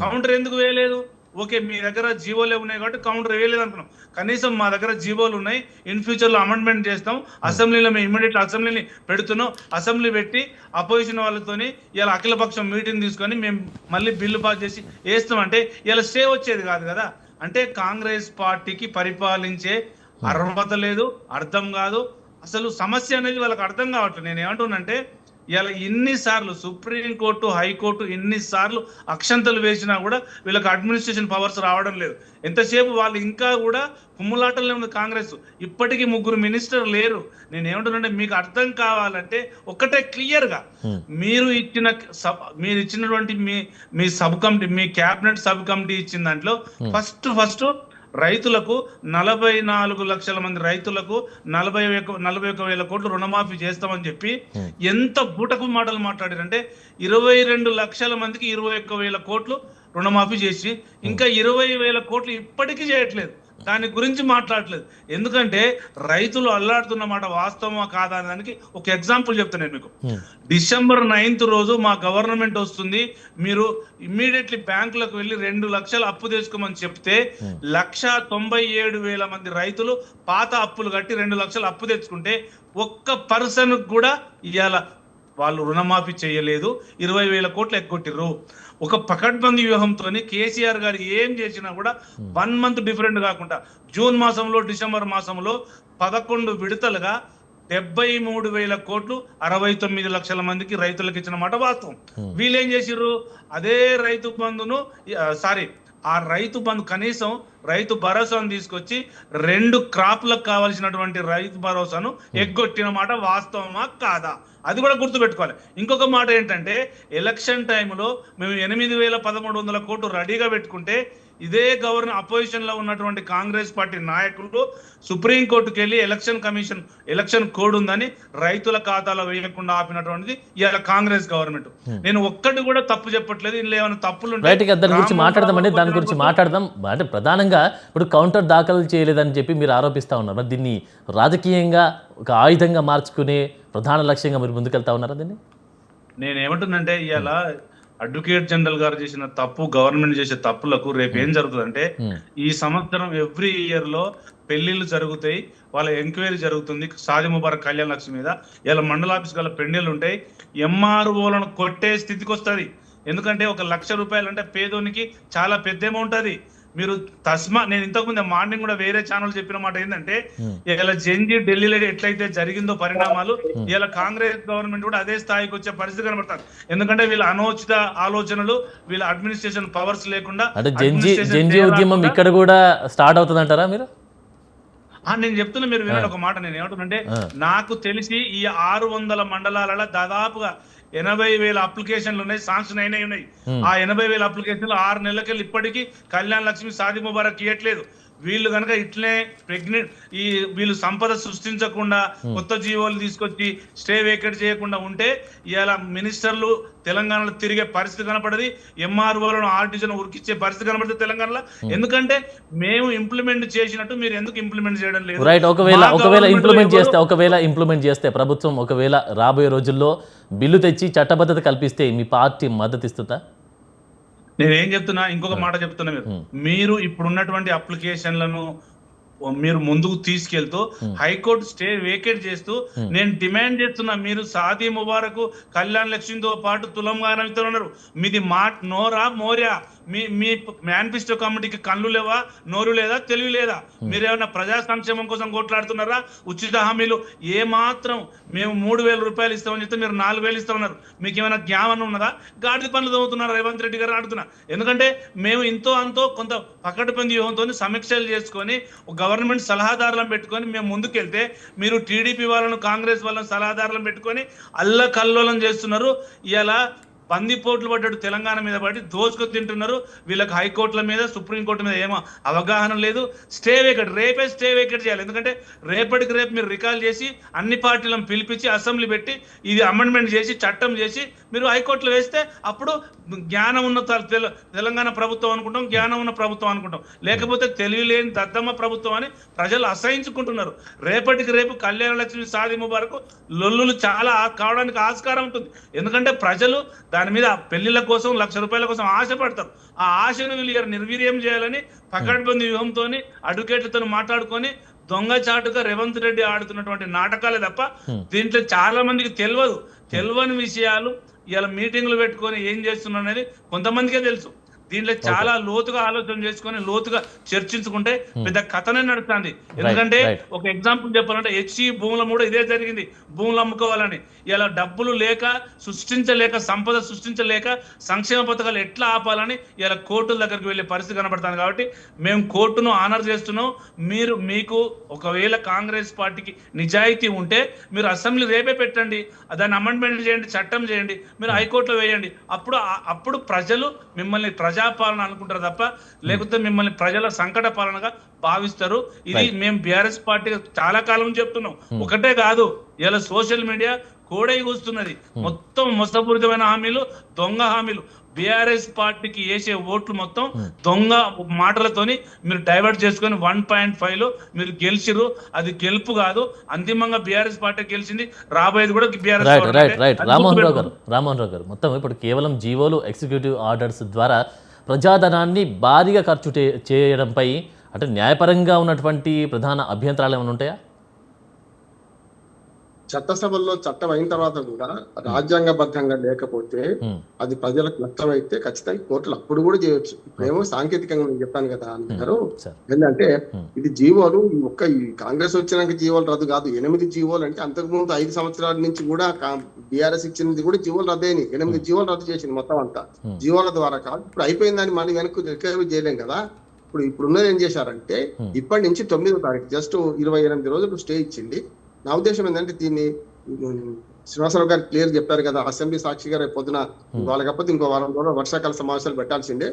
కౌంటర్ ఎందుకు వేయలేదు? ఓకే, మీ దగ్గర జీవోలే ఉన్నాయి కాబట్టి కౌంటర్ వేయలేదు అనుకున్నాం. కనీసం మా దగ్గర జీవోలు ఉన్నాయి, ఇన్ ఫ్యూచర్ లో అమెండ్మెంట్ చేస్తాం, అసెంబ్లీలో మేము ఇమీడియట్ అసెంబ్లీని పెడుతున్నాం, అసెంబ్లీ పెట్టి అపోజిషన్ వాళ్ళతోని ఇలా అఖిలపక్షం మీటింగ్ తీసుకొని మేము మళ్ళీ బిల్లు పాస్ చేసి వేస్తామంటే ఇలా స్టే వచ్చేది కాదు కదా. అంటే కాంగ్రెస్ పార్టీకి పరిపాలించే అర్హత లేదు, అర్థం కాదు, అసలు సమస్య అనేది వాళ్ళకి అర్థం కావట్లేదు. నేను ఏమంటున్నానంటే ఇలా ఇన్నిసార్లు సుప్రీంకోర్టు హైకోర్టు ఎన్నిసార్లు అక్షంతలు వేసినా కూడా వీళ్ళకి అడ్మినిస్ట్రేషన్ పవర్స్ రావడం లేదు. ఎంతసేపు వాళ్ళు ఇంకా కూడా కుమ్ములాటంలో ఉంది కాంగ్రెస్. ఇప్పటికీ 3 మినిస్టర్లు లేరు. నేను ఏమంటున్నానంటే మీకు అర్థం కావాలంటే ఒకటే క్లియర్ గా మీరు ఇచ్చినటువంటి మీ సబ్ కమిటీ, మీ క్యాబినెట్ సబ్ కమిటీ ఇచ్చిన దాంట్లో ఫస్ట్ రైతులకు 44 లక్షల మంది రైతులకు 41,000 కోట్లు రుణమాఫీ చేస్తామని చెప్పి ఎంత బూటకు మాటలు మాట్లాడారంటే 22 లక్షల మందికి 21,000 కోట్లు రుణమాఫీ చేసి ఇంకా 20,000 కోట్లు ఇప్పటికీ చేయట్లేదు. దాని గురించి మాట్లాడలేదు. ఎందుకంటే రైతులు అల్లాడుతున్న మాట వాస్తవమా కాదా అనే దానికి ఒక ఎగ్జాంపుల్ చెప్తాను నేను మీకు. December 9th రోజు మా గవర్నమెంట్ వస్తుంది, మీరు ఇమ్మీడియట్లీ బ్యాంకులకు వెళ్ళి 2 లక్షలు అప్పు తెచ్చుకోమని చెప్తే 1,97,000 మంది రైతులు పాత అప్పులు కట్టి 2 లక్షలు అప్పు తెచ్చుకుంటే ఒక్క పర్సన్ కూడా ఇవాళ వాళ్ళు రుణమాఫీ చేయలేదు. 20,000 కోట్లు ఎగ్గొట్టిర్రు. ఒక పకడ్బందీ వ్యూహంతో కేసీఆర్ గారు ఏం చేసినా కూడా 1 మంత్ డిఫరెంట్ కాకుండా జూన్ మాసంలో డిసెంబర్ మాసంలో 11 విడతలుగా 73,000 కోట్లు 69 లక్షల మందికి రైతులకు ఇచ్చిన మాట వాస్తవం. వీళ్ళు ఏం చేసిర్రు? అదే రైతు బంధును ఆ రైతు బంధు కనీసం రైతు భరోసాను తీసుకొచ్చి 2 క్రాప్లకు కావాల్సినటువంటి రైతు భరోసాను ఎగ్గొట్టిన మాట వాస్తవమా కాదా? అది కూడా గుర్తుపెట్టుకోవాలి. ఇంకొక మాట ఏంటంటే ఎలక్షన్ టైంలో మేము 8,1300 కోట్లు రెడీగా పెట్టుకుంటే ఇదే అపోజిషన్ లో ఉన్నటువంటి కాంగ్రెస్ పార్టీ నాయకులు సుప్రీంకోర్టుకి వెళ్ళి ఎలక్షన్ కోడ్ ఉందని రైతుల ఖాతాలో వేయకుండా ఆపినటువంటిది ఇవాళ కాంగ్రెస్ గవర్నమెంట్. నేను ఒక్కటి కూడా తప్పు చెప్పట్లేదు. ఇందులో ఏమైనా తప్పులు దాని గురించి మాట్లాడదామండి. దాని గురించి మాట్లాడదాం. అంటే ప్రధానంగా ఇప్పుడు కౌంటర్ దాఖలు చేయలేదని చెప్పి మీరు ఆరోపిస్తా ఉన్నారు. మరి దీన్ని రాజకీయంగా ఒక ఆయుధంగా మార్చుకునే ప్రధాన లక్ష్యంగా మీరు ముందుకెళ్తా ఉన్నారా దీన్ని? నేను ఏమంటున్నంటే ఇవాళ అడ్వకేట్ జనరల్ గారు చేసిన తప్పు, గవర్నమెంట్ చేసే తప్పులకు రేపు ఏం జరుగుతుందంటే ఈ సంవత్సరం ఎవ్రీ ఇయర్ లో పెళ్లిళ్ళు జరుగుతాయి, వాళ్ళ ఎంక్వైరీ జరుగుతుంది సాదీ ముబారక్ కళ్యాణ లక్ష్మి మీద. ఇలా మండల ఆఫీస్ గల పెండిలు ఉంటాయి, ఎంఆర్ఓలను కొట్టే స్థితికి వస్తుంది. ఎందుకంటే 1 లక్ష రూపాయలు అంటే పేదోనికి చాలా పెద్ద అమౌంట్ అది. మీరు నేను ఇంతకుముందు మార్నింగ్ కూడా వేరే ఛానల్ చెప్పిన మాట ఏంటంటే ఇలా జెంజీ ఢిల్లీలో ఎట్లయితే జరిగిందో పరిణామాలు ఇలా కాంగ్రెస్ గవర్నమెంట్ కూడా అదే స్థాయికి వచ్చే పరిస్థితి కనబడతారు. ఎందుకంటే వీళ్ళ అనోచిత ఆలోచనలు, వీళ్ళ అడ్మినిస్ట్రేషన్ పవర్స్ లేకుండా జెంజీ ఉద్యమం ఇక్కడ కూడా స్టార్ట్ అవుతుంది అంటారా మీరు? నేను చెప్తున్నా, మీరు వినండి ఒక మాట. నేను ఏమంటున్నంటే నాకు తెలిసి ఈ 600 మండలాలలో దాదాపుగా 80,000 అప్లికేషన్లు ఉన్నాయి, శాంక్షన్ అయినాయి. ఆ 80,000 అప్లికేషన్లు 6 నెలలకెళ్ళి ఇప్పటికీ కళ్యాణ లక్ష్మి సాదీ ముబారక్ ఇవ్వట్లేదు. వీళ్ళు కనుక ఇట్లే ప్రెగ్నెంట్ వీళ్ళు సంపద సృష్టించకుండా కొత్త జీవోలు తీసుకొచ్చి స్టే వేకేట్ చేయకుండా ఉంటే ఇవాళ మినిస్టర్లు తెలంగాణలో తిరిగే పరిస్థితి కనపడది, ఎంఆర్ఓలను ఆర్టీసీలను ఉరికిచ్చే పరిస్థితి కనపడుతుంది తెలంగాణలో. ఎందుకంటే మేము ఇంప్లిమెంట్ చేసినట్టు మీరు ఎందుకు ఇంప్లిమెంట్ చేయడం లేదు? రైట్. ఒకవేళ ఇంప్లిమెంట్ చేస్తే ప్రభుత్వం ఒకవేళ రాబోయే రోజుల్లో బిల్లు తెచ్చి చట్టబద్ధత కల్పిస్తే మీ పార్టీ మద్దతు ఇస్తుందా? నేనేం చెప్తున్నా, ఇంకొక మాట చెప్తున్నా, మీరు ఇప్పుడున్నటువంటి అప్లికేషన్లను మీరు ముందుకు తీసుకెళ్తూ హైకోర్టు స్టే వేకేట్ చేస్తూ నేను డిమాండ్ చేస్తున్నా, మీరు సాదీ ముబారక్ కళ్యాణ్ లక్ష్మితో పాటు తులంగానంతో ఉన్నారు. మీది నోరా మోర్యా? మీ మేనిఫెస్టో కమిటీకి కళ్ళు లేవా, నోరు లేదా, తెలివి లేదా? మీరేమన్నా ప్రజా సంక్షేమం కోసం కొట్లాడుతున్నారా? ఉచిత హామీలు ఏమాత్రం మేము 3,000 రూపాయలు ఇస్తామని చెప్తే మీరు 4,000 ఇస్తామన్నారు. మీకు ఏమైనా జ్ఞానం ఉన్నదా? గాడిద పనులు చదువుతున్నారు రేవంత్ రెడ్డి గారు అడుగుతున్నా. ఎందుకంటే మేము ఇంతో అంతో కొంత పకడ్బందీ వ్యూహంతో సమీక్షలు చేసుకొని గవర్నమెంట్ సలహాదారులను పెట్టుకొని మేము ముందుకెళ్తే మీరు టీడీపీ వాళ్ళను కాంగ్రెస్ వాళ్ళను సలహాదారులను పెట్టుకొని అల్లకల్లోలం చేస్తున్నారు. ఇలా బందిపోట్లు పడ్డాడు తెలంగాణ మీద పడి దోచుకు తింటున్నారు. వీళ్ళకి హైకోర్టుల మీద సుప్రీంకోర్టు మీద ఏమో అవగాహన లేదు. స్టే వేకెట్ రేపే స్టే వేకెట్ చేయాలి. ఎందుకంటే రేపటికి రేపు మీరు రికాల్ చేసి అన్ని పార్టీలను పిలిపించి అసెంబ్లీ పెట్టి ఇది అమెండ్మెంట్ చేసి చట్టం చేసి మీరు హైకోర్టులో వేస్తే అప్పుడు జ్ఞానం ఉన్న తెలంగాణ ప్రభుత్వం అనుకుంటాం, జ్ఞానం ఉన్న ప్రభుత్వం అనుకుంటాం. లేకపోతే తెలియలేని దద్దమ్మ ప్రభుత్వం అని ప్రజలు అసహించుకుంటున్నారు. రేపటికి రేపు కళ్యాణ లక్ష్మి సాది ముబారక్ లొల్లులు చాలా కావడానికి ఆస్కారం ఉంటుంది. ఎందుకంటే ప్రజలు దాని మీద పెళ్లిళ్ళ కోసం ₹1,00,000 కోసం ఆశపడతారు. ఆ ఆశను వీళ్ళు నిర్వీర్యం చేయాలని పకడ్బందీ వ్యూహంతో అడ్వకేట్లతో మాట్లాడుకొని దొంగచాటుగా రేవంత్ రెడ్డి ఆడుతున్నటువంటి నాటకాలే తప్ప దీంట్లో చాలా మందికి తెలియని విషయాలు ఇలా మీటింగ్లు పెట్టుకొని ఏం చేస్తున్నారు అనేది కొంతమందికే తెలుసు. దీంట్లో చాలా లోతుగా ఆలోచన చేసుకొని లోతుగా చర్చించుకుంటే పెద్ద కథనే నడుస్తుంది. ఎందుకంటే ఒక ఎగ్జాంపుల్ చెప్పాలంటే హెచ్సి భూముల కూడా ఇదే జరిగింది. భూములు అమ్ముకోవాలని ఇలా డబ్బులు లేక సృష్టించలేక సంపద సృష్టించలేక సంక్షేమ పథకాలు ఎట్లా ఆపాలని ఇలా కోర్టుల దగ్గరికి వెళ్ళే పరిస్థితి కనబడుతుంది. కాబట్టి మేము కోర్టును ఆనర్ చేస్తున్నాం. మీకు ఒకవేళ కాంగ్రెస్ పార్టీకి నిజాయితీ ఉంటే మీరు అసెంబ్లీ రేపే పెట్టండి, దాన్ని అమెండ్మెంట్ చేయండి, చట్టం చేయండి, మీరు హైకోర్టులో వేయండి. అప్పుడు ప్రజలు మిమ్మల్ని ప్రజాపాలన అనుకుంటారు తప్ప లేకపోతే మిమ్మల్ని ప్రజల సంకట పాలనగా భావిస్తారు. ఇది మేము బీఆర్ఎస్ పార్టీ చాలా కాలం చెప్తున్నాం. ఒకటే కాదు, ఇలా సోషల్ మీడియా కోడై కూస్తున్నది. మొత్తం మోసపూరితమైన హామీలు, దొంగ హామీలు. బీఆర్ఎస్ పార్టీకి వేసే ఓట్లు మొత్తం దొంగ మాటలతోని మీరు డైవర్ట్ చేసుకొని 1.5లో మీరు గెలిచిరు. అది గెలుపు కాదు. అంతిమంగా బీఆర్ఎస్ పార్టీ గెలిచింది. రాబోయేది కూడా బీఆర్ఎస్. రామ్మోహన్ రావు గారు మొత్తం ఇప్పుడు కేవలం జీవోలు, ఎగ్జిక్యూటివ్ ఆర్డర్స్ ద్వారా ప్రజాధనాన్ని భారీగా ఖర్చు చేయడంపై అంటే న్యాయపరంగా ఉన్నటువంటి ప్రధాన అభ్యంతరాలు ఏమైనా ఉంటాయా? చట్టసభల్లో చట్టం అయిన తర్వాత కూడా రాజ్యాంగబద్ధంగా లేకపోతే అది ప్రజలకు నష్టమైతే ఖచ్చితంగా కోర్టులు అప్పుడు కూడా చేయొచ్చు. ఇప్పుడేమో సాంకేతికంగా నేను చెప్పాను కదా అన్నారు. ఏంటంటే ఇది జీవోలు ఈ కాంగ్రెస్ వచ్చినాక జీవోలు రద్దు కాదు. 8 జీవోలు అంటే అంతకుముందు 5 సంవత్సరాల నుంచి కూడా బీఆర్ఎస్ ఇచ్చినది కూడా జీవోలు రద్దు 8 జీవోలు రద్దు చేసింది మొత్తం అంతా జీవోల ద్వారా కాదు. ఇప్పుడు అయిపోయిందని మళ్ళీ వెనక్కి రికవరీ చేయలేం కదా. ఇప్పుడున్నది ఏం చేశారంటే ఇప్పటి నుంచి 9వ తారీఖు జస్ట్ 28 రోజులు స్టే ఇచ్చింది. నా ఉద్దేశం ఏంటంటే దీన్ని శ్రీనివాసరావు గారు క్లియర్ చెప్పారు కదా, అసెంబ్లీ సాక్షిగా రేపు పొద్దున వాళ్ళకపోతే ఇంకో వారం రోజులు వర్షాకాల సమావేశాలు పెట్టాల్సిందే.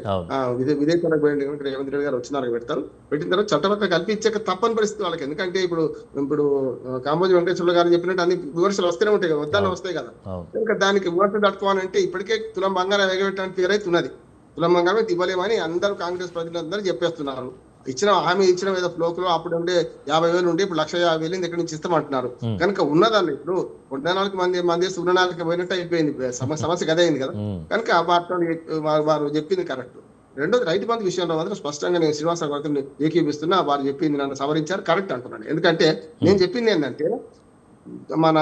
విదేశాలకు రేవంత్ రెడ్డి గారు వచ్చినారు పెడతారు. పెట్టిన తర్వాత చట్టబద్ధ కల్పించాక తప్పని పరిస్థితి వాళ్ళకి. ఎందుకంటే ఇప్పుడు కాంబోజీ వెంకటేశ్వర గారు చెప్పినట్టు అన్ని విమర్శలు వస్తూనే ఉంటాయి కదా, వద్దాన్ని వస్తాయి కదా. ఇంకా దానికి విమర్శలు తట్టుకోవాలంటే ఇప్పటికే తులం బంగారం ఎగబెట్టడానికి ఫిగర్ అయితే ఉన్నది. తులం బంగారం ఇవ్వలేమని అందరూ కాంగ్రెస్ ప్రజలందరూ చెప్పేస్తున్నారు. హామీ ఇచ్చిన మీద ఫ్లోక్లో అప్పుడు ఉండే 50,000 ఉండే ఇప్పుడు 1,50,000 ఇక్కడ నుంచి ఇస్తామంటున్నారు. కనుక ఉన్నదాన్ని ఇప్పుడు 24 మంది సున్నాళ్ళకి పోయినట్టు అయిపోయింది. సమస్య గదే అయింది కదా. కనుక వారు చెప్పింది కరెక్ట్. రెండోది రైతు బంధు విషయంలో మాత్రం స్పష్టంగా నేను శ్రీనివాసరావు గారితో ఏకీపిస్తున్నా. వారు చెప్పింది నన్ను సవరించారు, కరెక్ట్ అంటున్నాను. ఎందుకంటే నేను చెప్పింది ఏంటంటే మన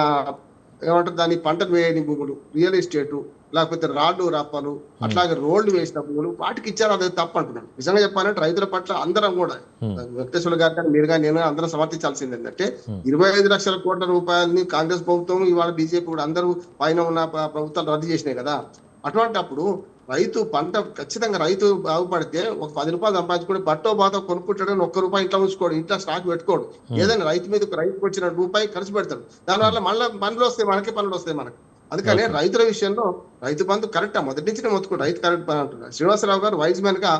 ఏమంటారు దాన్ని పంటకు వేయని భూములు, రియల్ ఎస్టేటు, లేకపోతే రాళ్ళు రప్పలు, అట్లాగే రోడ్లు వేసిన భూములు వాటికి ఇచ్చారు. అదే తప్పు అంటున్నాను. నిజంగా చెప్పాలంటే రైతుల పట్ల అందరం కూడా వెంకటేశ్వర గారు కానీ మీరు కానీ నేను అందరం సమర్థించాల్సింది ఏంటంటే 25 లక్షల కోట్ల రూపాయలని కాంగ్రెస్ ప్రభుత్వం ఇవాళ బీజేపీ కూడా అందరూ పైన ఉన్న ప్రభుత్వాలు రద్దు చేసినాయి కదా. అటువంటి అప్పుడు రైతు పంట ఖచ్చితంగా రైతు బాగుపడితే ఒక 10 రూపాయలు సంపాదించుకోండి, బట్టో బాతో కొనుక్కుంటాడని ₹1 ఇంట్లో ఉంచుకోడు, ఇంట్లో స్టాక్ పెట్టుకోడు. ఏదైనా రైతుకు వచ్చిన రూపాయి ఖర్చు పెడతాడు. దానివల్ల మళ్ళీ పనులు వస్తాయి, పనులు వస్తాయి మనకు. అందుకనే రైతుల విషయంలో రైతు బంధు కరెక్ట్ మొదటి నుంచి మొత్తుకుంటారు. రైతు కరెక్ట్ పని అంటున్నారు. శ్రీనివాసరావు గారు వైజ్ మ్యాన్ గా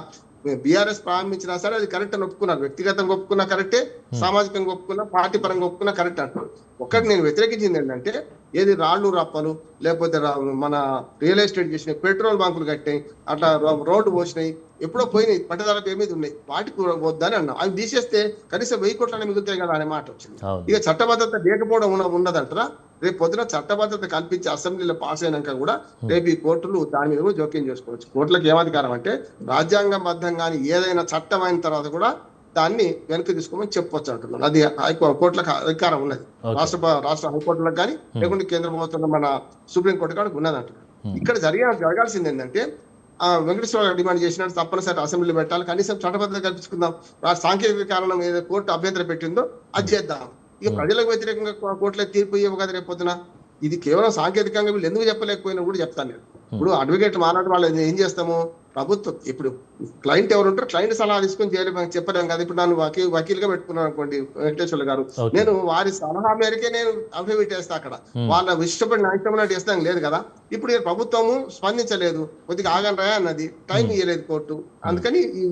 బీఆర్ఎస్ ప్రారంభించినా సరే అది కరెక్ట్ అని ఒప్పుకున్నారు. వ్యక్తిగతంగా ఒప్పుకున్నా కరెక్టే, సామాజికంగా ఒప్పుకున్నా, పార్టీ పరంగా ఒప్పుకున్నా కరెక్ట్ అంటున్నారు. ఒక్కటి నేను వ్యతిరేకించింది ఏంటంటే ఏది రాళ్ళు రప్పలు లేకపోతే మన రియల్ ఎస్టేట్ చేసినాయి, పెట్రోల్ బంకులు కట్టినాయి, అట్లా రోడ్డు పోసినాయి, ఎప్పుడో పోయినాయి, పట్టదార పేరు మీద ఉన్నాయి, వాటికి వద్దని అన్నాం. అవి తీసేస్తే కనీసం 1000 కోట్లనే మిగులుతాయి కదా అనే మాట వచ్చింది. ఇక చట్టబద్ధత లేకపోవడం ఉన్నదంటారా? రేపు పొద్దున చట్టబద్ధత కల్పించి అసెంబ్లీలో పాస్ అయినాక కూడా రేపు ఈ కోర్టులు దాని మీద కూడా జోక్యం చేసుకోవచ్చు. కోర్టులకు ఏమధికారం అంటే రాజ్యాంగబద్ధంగా ఏదైనా చట్టం అయిన తర్వాత కూడా దాన్ని వెనక్కి తీసుకోమని చెప్పొచ్చు అంటున్నాను. అది కోర్టులకు అధికారం ఉన్నది, రాష్ట్ర హైకోర్టులకు కానీ లేకుంటే కేంద్ర ప్రభుత్వంలో మన సుప్రీంకోర్టు కానీ ఉన్నది అంటున్నాను. ఇక్కడ జరగాల్సింది ఏంటంటే వెంకటేశ్వర డిమాండ్ చేసినట్టు తప్పనిసరి అసెంబ్లీలో పెట్టాలి, కనీసం చట్టబద్ధత కల్పించుకుందాం. సాంకేతిక కారణం ఏదో కోర్టు అభ్యంతరం పెట్టిందో అది చేద్దాం. ఇక ప్రజలకు వ్యతిరేకంగా కోర్టులో తీర్పు ఇవ్వ కదా రేపు పొద్దున. ఇది కేవలం సాంకేతికంగా వీళ్ళు ఎందుకు చెప్పలేకపోయినా కూడా చెప్తాను నేను. ఇప్పుడు అడ్వకేట్ మాట్లాడే వాళ్ళు ఏం చేస్తాము, ప్రభుత్వం ఇప్పుడు క్లయింట్ ఎవరు ఉంటారు, క్లయింట్ సలహా తీసుకొని చెప్పలేం కదా. ఇప్పుడు నన్ను వకీలుగా పెట్టుకున్నాను అనుకోండి వెంకటేశ్వర గారు, నేను వారి సలహా మేరకే నేను అఫిడవిట్ వేస్తా. అక్కడ వాళ్ళ ఇష్టపడిన ఇష్టమైనట్టు వేస్తాం లేదు కదా. ఇప్పుడు ప్రభుత్వము స్పందించలేదు, కొద్దిగా ఆగండి అన్నది, టైం ఇవ్వలేదు కోర్టు, అందుకని ఈ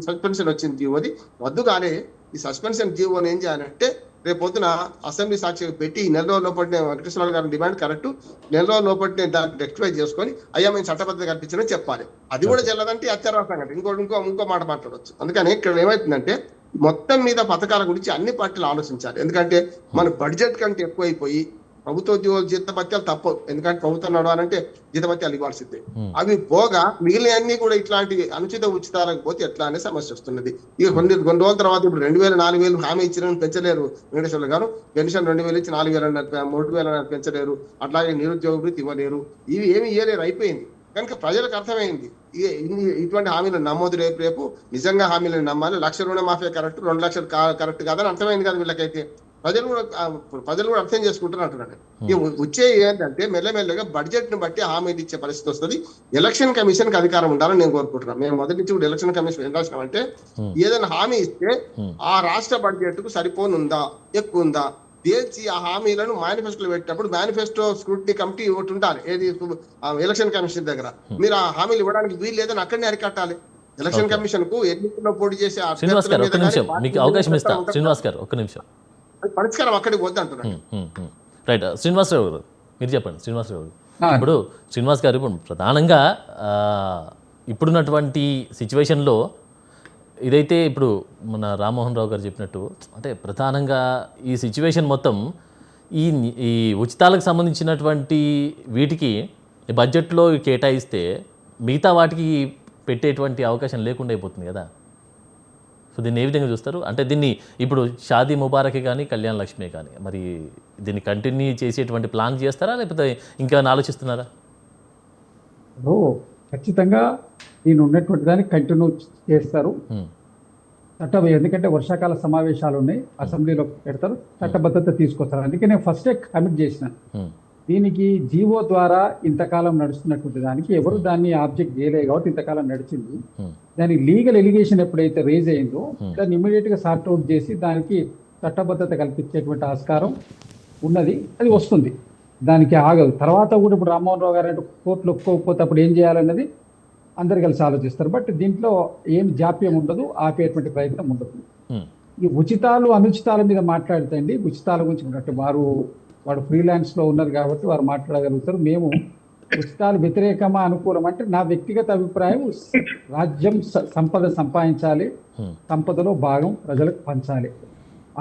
సస్పెన్షన్ వచ్చింది. జీవోది వద్దు కాలే. ఈ సస్పెన్షన్ జీవోని ఏం చేయాలంటే రేపు పొద్దున అసెంబ్లీ సాక్షి పెట్టి నెల రోజుల లోపల వెంకటేశ్వర గారి డిమాండ్ కరెక్ట్, నెల రోజుల లోపల దాన్ని రెక్టిఫై చేసుకొని అయ్యా మేము చట్టబద్ధత కల్పించడం చెప్పాలి. అది కూడా చెల్లదంటే అత్యవసరంగా ఇంకో మాట మాట్లాడవచ్చు. అందుకని ఇక్కడ ఏమవుతుందంటే మొత్తం మీద పథకాల గురించి అన్ని పార్టీలు ఆలోచించాలి. ఎందుకంటే మన బడ్జెట్ కంటే ఎక్కువైపోయి ప్రభుత్వ ఉద్యోగుల జీతభత్యాలు తప్పవు, ఎందుకంటే ప్రభుత్వం నడవాలంటే జీతభత్యాలు ఇవ్వాల్సిందే. అవి పోగా మిగిలిన అన్ని కూడా ఇట్లాంటి అనుచిత ఉచితాలకు పోతే ఎట్లా అనే సమస్య వస్తున్నది. ఇక కొన్ని రోజుల తర్వాత ఇప్పుడు 2000, 4000 హామీ ఇచ్చిన పెంచలేరు వెంకటేశ్వర గారు. పెన్షన్ 2000 ఇచ్చి 4000 3000 పెంచలేరు. అట్లాగే నిరుద్యోగ వృత్తి ఇవ్వలేరు. ఇవి ఏమి ఇవ్వలేరు, అయిపోయింది. కనుక ప్రజలకు అర్థమైంది ఇటువంటి హామీలను నమ్మోదు. రేపు నిజంగా హామీలను నమ్మాలి. 1,00,000 రుణమాఫీ కరెక్ట్, 2 లక్షలు కరెక్ట్ కాదని అర్థమైంది కదా వీళ్ళకైతే. ప్రజలు కూడా అర్థం చేసుకుంటారు అంటున్నాడు. వచ్చే ఏంటంటే మెల్లమెల్లగా బడ్జెట్ ను బట్టి హామీలు ఇచ్చే పరిస్థితి వస్తుంది. ఎలక్షన్ కమిషన్ కి అధికారం ఉండాలని నేను కోరుకుంటున్నాను. మేము మొదటి నుంచి కూడా ఎలక్షన్ కమిషన్ ఏం రాసినామంటే ఏదైనా హామీ ఇస్తే ఆ రాష్ట్ర బడ్జెట్ కు సరిపోనుందా, ఎక్కువ ఉందా తేల్చి ఆ హామీలను మేనిఫెస్టోలో పెట్టినప్పుడు మేనిఫెస్టో స్క్రూటినీ కమిటీ ఒకటి ఉండాలి ఏది ఎలక్షన్ కమిషన్ దగ్గర. మీరు ఆ హామీలు ఇవ్వడానికి వీలు లేదని అక్కడనే అరికట్టాలి. ఎలక్షన్ కమిషన్ కు ఎన్నికల్లో పోటీ చేసే పరిష్కారం అక్కడికి వద్దు అంటున్నాను. రైట్, శ్రీనివాసరావు గారు మీరు చెప్పండి. శ్రీనివాసరావు గారు, ఇప్పుడు శ్రీనివాస్ గారు ఇప్పుడు ప్రధానంగా ఇప్పుడున్నటువంటి సిచ్యువేషన్లో ఇదైతే ఇప్పుడు మన రామ్మోహన్ రావు గారు చెప్పినట్టు అంటే ప్రధానంగా ఈ సిచ్యువేషన్ మొత్తం ఈ ఉచితాలకు సంబంధించినటువంటి వీటికి బడ్జెట్లో కేటాయిస్తే మిగతా వాటికి పెట్టేటువంటి అవకాశం లేకుండా అయిపోతుంది కదా. సో దీన్ని ఏ విధంగా చూస్తారు? అంటే దీన్ని ఇప్పుడు షాదీ ముబారక్ కానీ కళ్యాణ్ లక్ష్మి కానీ మరి దీన్ని కంటిన్యూ చేసేటువంటి ప్లాన్ చేస్తారా, లేకపోతే ఇంకా ఆలోచిస్తున్నారా? ఖచ్చితంగా దీని ఉన్నటువంటి దాన్ని కంటిన్యూ చేస్తారు. చట్టం ఎందుకంటే వర్షాకాల సమావేశాలు ఉన్నాయి, అసెంబ్లీలో పెడతారు, చట్టబద్ధత తీసుకొస్తారు. అందుకే నేను ఫస్టే కమిట్ చేసిన దీనికి జీవో ద్వారా ఇంతకాలం నడుస్తున్నటువంటి దానికి ఎవరు దాన్ని ఆబ్జెక్ట్ చేయలేదు కాబట్టి ఇంతకాలం నడిచింది. దాని లీగల్ ఎలిగేషన్ ఎప్పుడైతే రేజ్ అయిందో దాన్ని ఇమీడియట్ గా సార్ట్అవుట్ చేసి దానికి చట్టబద్ధత కల్పించేటువంటి ఆస్కారం ఉన్నది, అది వస్తుంది, దానికి ఆగదు. తర్వాత కూడా ఇప్పుడు రామ్మోహన్ రావు గారు అంటే కోర్టులు ఒప్పుకోకపోతే అప్పుడు ఏం చేయాలన్నది అందరు కలిసి ఆలోచిస్తారు. బట్ దీంట్లో ఏం జాప్యం ఉండదు, ఆపేటువంటి ప్రయత్నం ఉండదు. ఈ ఉచితాలు అనుచితాల మీద మాట్లాడితే అండి, ఉచితాల గురించి వాడు ఫ్రీలాన్స్ లో ఉన్నారు కాబట్టి వారు మాట్లాడగలుగుతారు. మేము ఉచితాలు వ్యతిరేకమా అనుకూలం అంటే నా వ్యక్తిగత అభిప్రాయం, రాజ్యం సంపద సంపాదించాలి, సంపదలో భాగం ప్రజలకు పంచాలి.